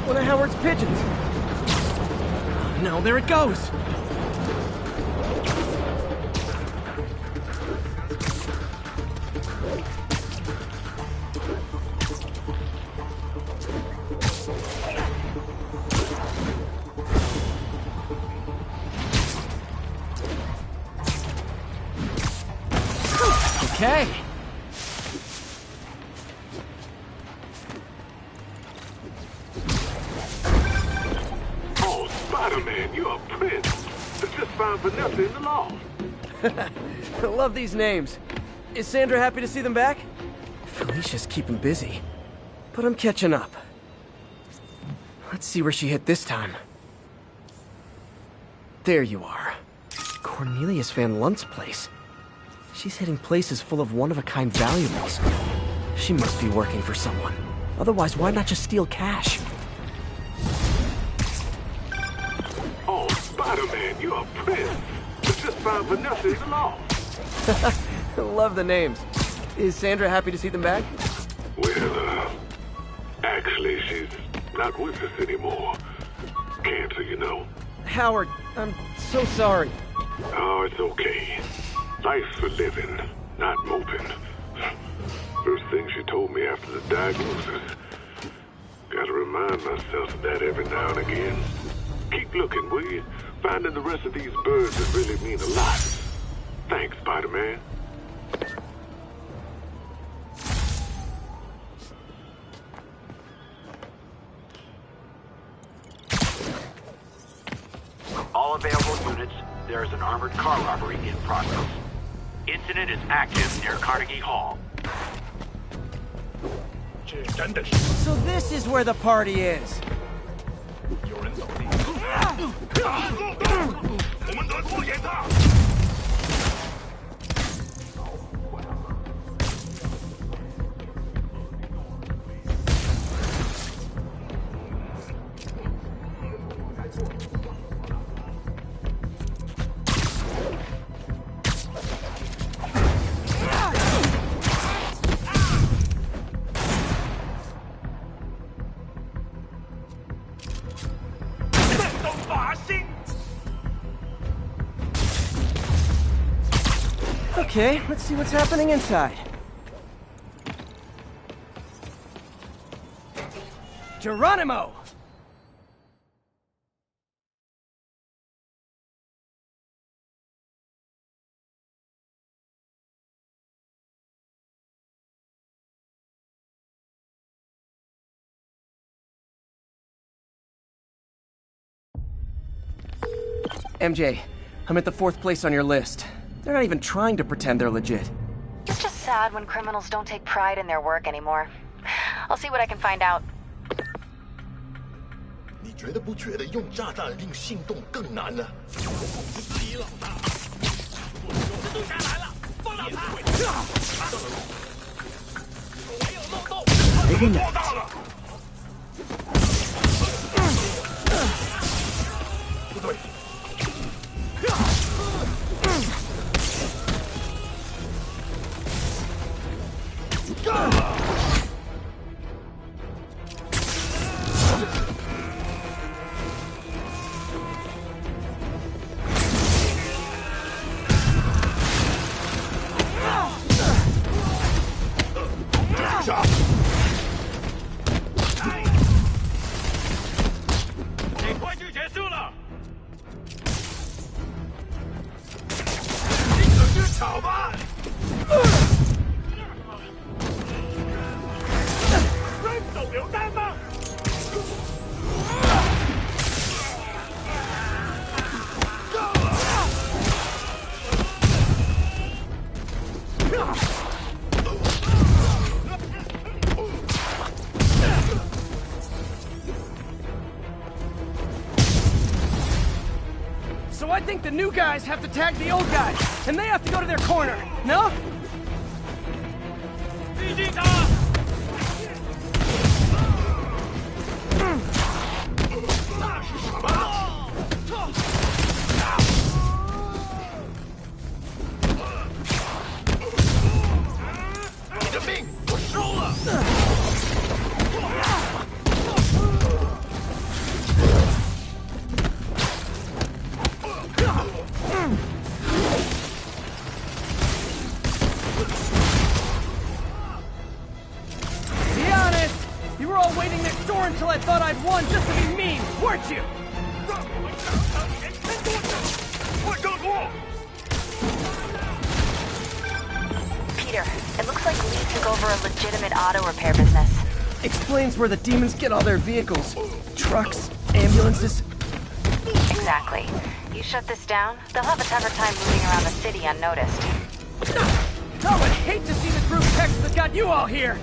One of Howard's pigeons. No, there it goes. Okay. Oh, Spider-Man, you're a prince. I just found Vanessa in the loft. I love these names. Is Sandra happy to see them back? Felicia's keeping busy. But I'm catching up. Let's see where she hit this time. There you are. Cornelius Van Lunt's place. She's hitting places full of one-of-a-kind valuables. She must be working for someone. Otherwise, why not just steal cash? Oh, Spider-Man, you're a prince. I just found Vanessa in the loft. I love the names. Is Sandra happy to see them back? Well, actually, she's not with us anymore. Cancer, you know. Howard, I'm so sorry. Oh, it's okay. Life's for living, not moping. First thing she told me after the diagnosis. Gotta remind myself of that every now and again. Keep looking, will you? Finding the rest of these birds that really mean a lot. Thanks, Spider-Man. All available units, there is an armored car robbery in progress. Incident is active near Carnegie Hall. So this is where the party is. Okay, let's see what's happening inside. Geronimo! MJ, I'm at the 4th place on your list. They're not even trying to pretend they're legit. It's just sad when criminals don't take pride in their work anymore. I'll see what I can find out. 你觉得不觉得用炸弹令心动更难呢？李老大，我都下来了，放倒他！没有漏洞，做到了。不对。少吧！人手榴弹吗？So I think the new guys have to tag the old guys, and they have to go to their corner, no? 逼近他！那是什么？你的命我收了。Be honest, you were all waiting next door until I thought I'd won just to be mean, weren't you? 让我们尝尝年轻多久！快更多！ Peter, it looks like Lee took over a legitimate auto repair business. Explains where the demons get all their vehicles. Trucks, ambulances. Exactly. You shut this down, they'll have a tougher time moving around the city unnoticed. I would hate to see the group text that got you all here.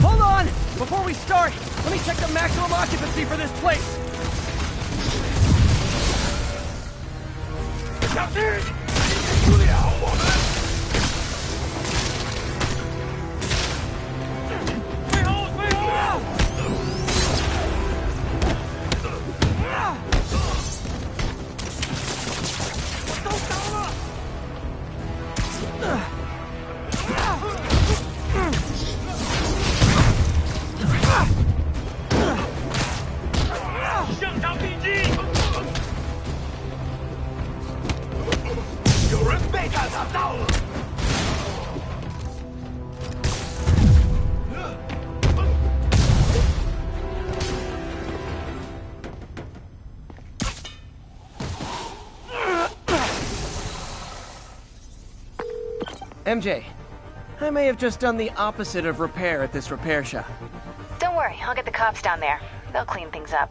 Hold on! Before we start, let me check the maximum occupancy for this place. 小心！不了我们！退后，退后！我都倒了！向上逼击！有人被他打到了！ MJ, I may have just done the opposite of repair at this repair shop. Don't worry, I'll get the cops down there. They'll clean things up.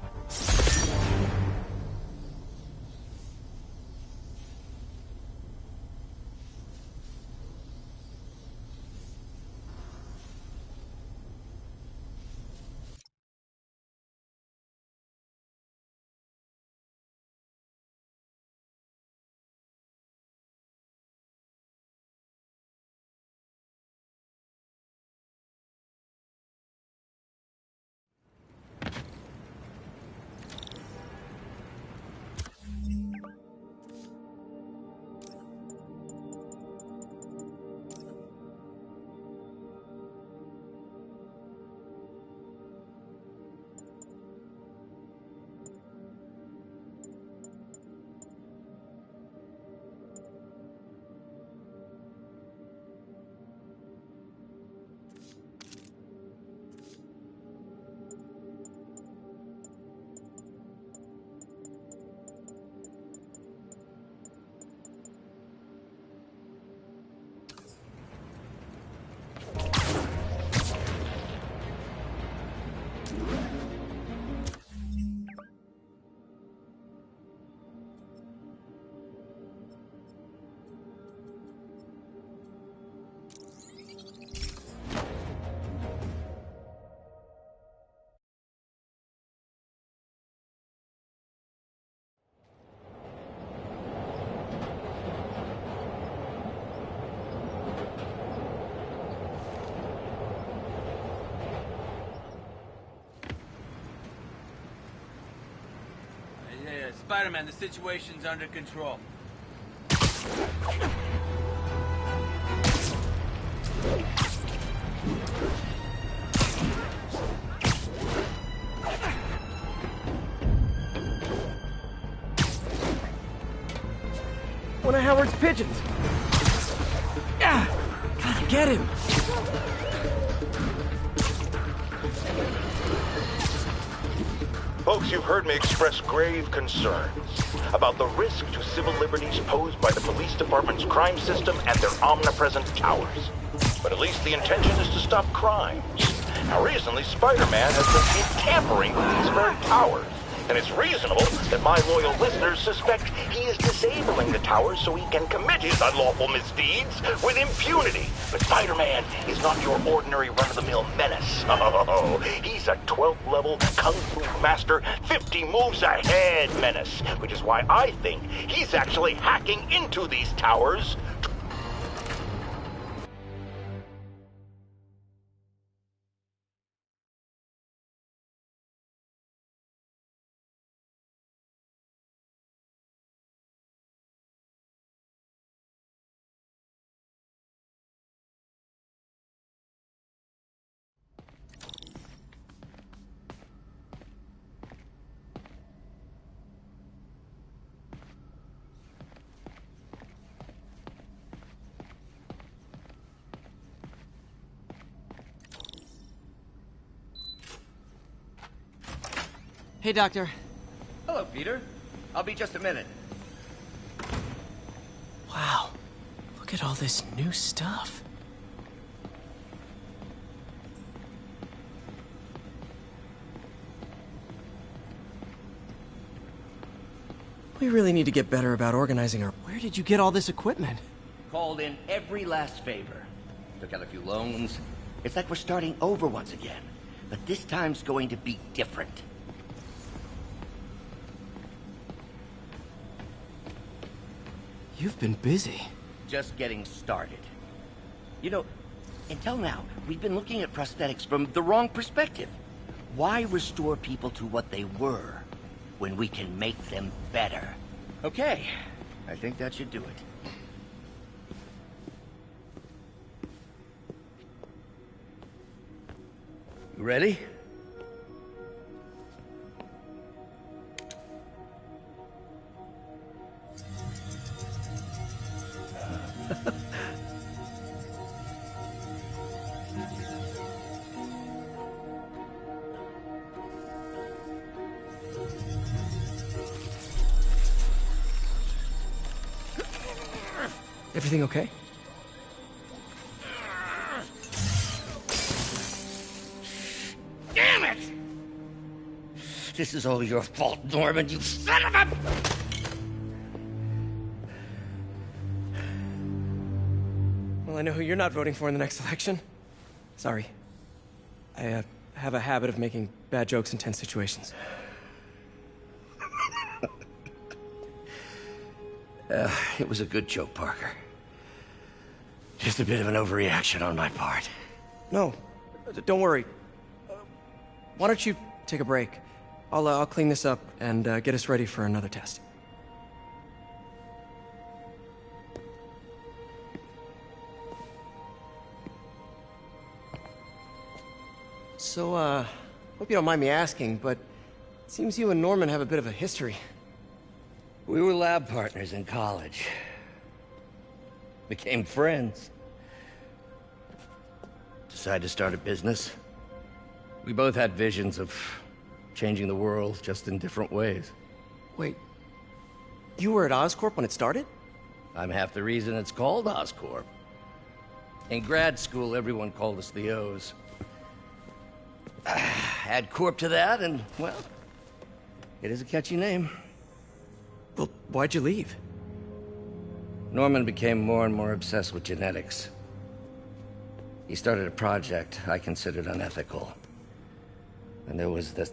Spider-Man, the situation's under control. One of Howard's pigeons. Yeah, gotta get him. Folks, you've heard me express grave concerns about the risk to civil liberties posed by the police department's crime system and their omnipresent towers. But at least the intention is to stop crimes. Now, recently, Spider-Man has been seen tampering with these very towers. And it's reasonable that my loyal listeners suspect he is disabling the towers so he can commit his unlawful misdeeds with impunity. But Spider-Man is not your ordinary run-of-the-mill menace. Oh, he's a 12th level Kung Fu Master, 50 moves ahead menace. Which is why I think he's actually hacking into these towers. Hey, Doctor. Hello, Peter. I'll be just a minute. Wow. Look at all this new stuff. We really need to get better about organizing our... Where did you get all this equipment? Called in every last favor. Took out a few loans. It's like we're starting over once again. But this time's going to be different. You've been busy. Just getting started. You know, until now, we've been looking at prosthetics from the wrong perspective. Why restore people to what they were when we can make them better? Okay, I think that should do it. You ready? Everything okay? Damn it! This is all your fault, Norman, you son of a... Well, I know who you're not voting for in the next election. Sorry. I have a habit of making bad jokes in tense situations. It was a good joke, Parker. Just a bit of an overreaction on my part. No, don't worry. Why don't you take a break? I'll clean this up and get us ready for another test. So, hope you don't mind me asking, but it seems you and Norman have a bit of a history. We were lab partners in college. Became friends. Decided to start a business. We both had visions of changing the world, just in different ways. Wait, you were at Oscorp when it started? I'm half the reason it's called Oscorp. In grad school, everyone called us the O's. Add Corp to that, and, well, it is a catchy name. Well, why'd you leave? Norman became more and more obsessed with genetics. He started a project I considered unethical. And there was this...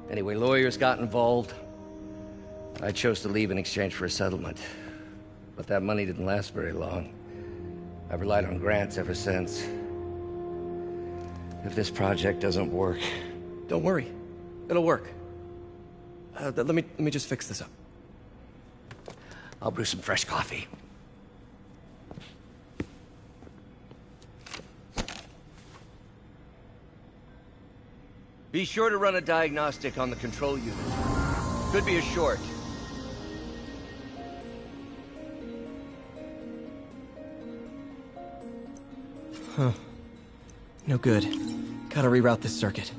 Anyway, lawyers got involved. I chose to leave in exchange for a settlement. But that money didn't last very long. I've relied on grants ever since. If this project doesn't work... Don't worry. It'll work. Let me just fix this up. I'll brew some fresh coffee. Be sure to run a diagnostic on the control unit. Could be a short. Huh. No good. Gotta reroute this circuit.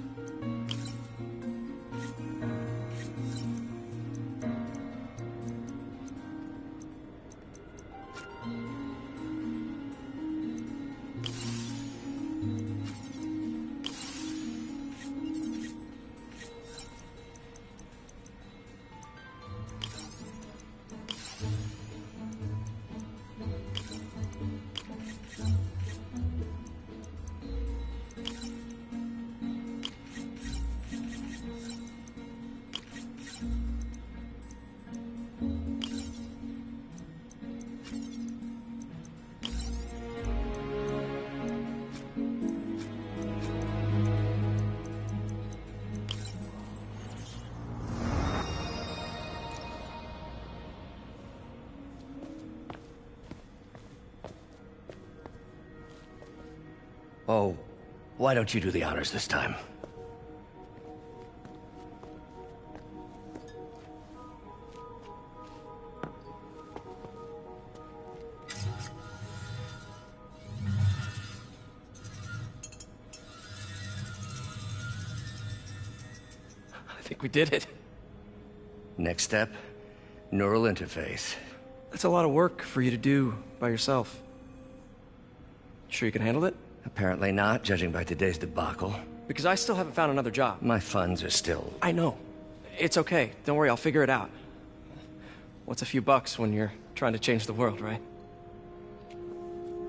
Oh, why don't you do the honors this time? I think we did it. Next step, neural interface. That's a lot of work for you to do by yourself. Sure you can handle it? Apparently not, judging by today's debacle. Because I still haven't found another job. My funds are still... I know. It's okay. Don't worry, I'll figure it out. What's a few bucks when you're trying to change the world, right?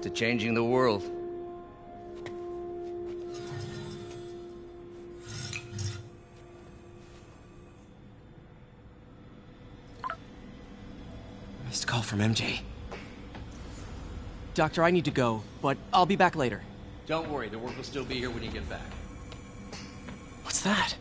To changing the world. Missed call from MJ. Doctor, I need to go, but I'll be back later. Don't worry, the work will still be here when you get back. What's that?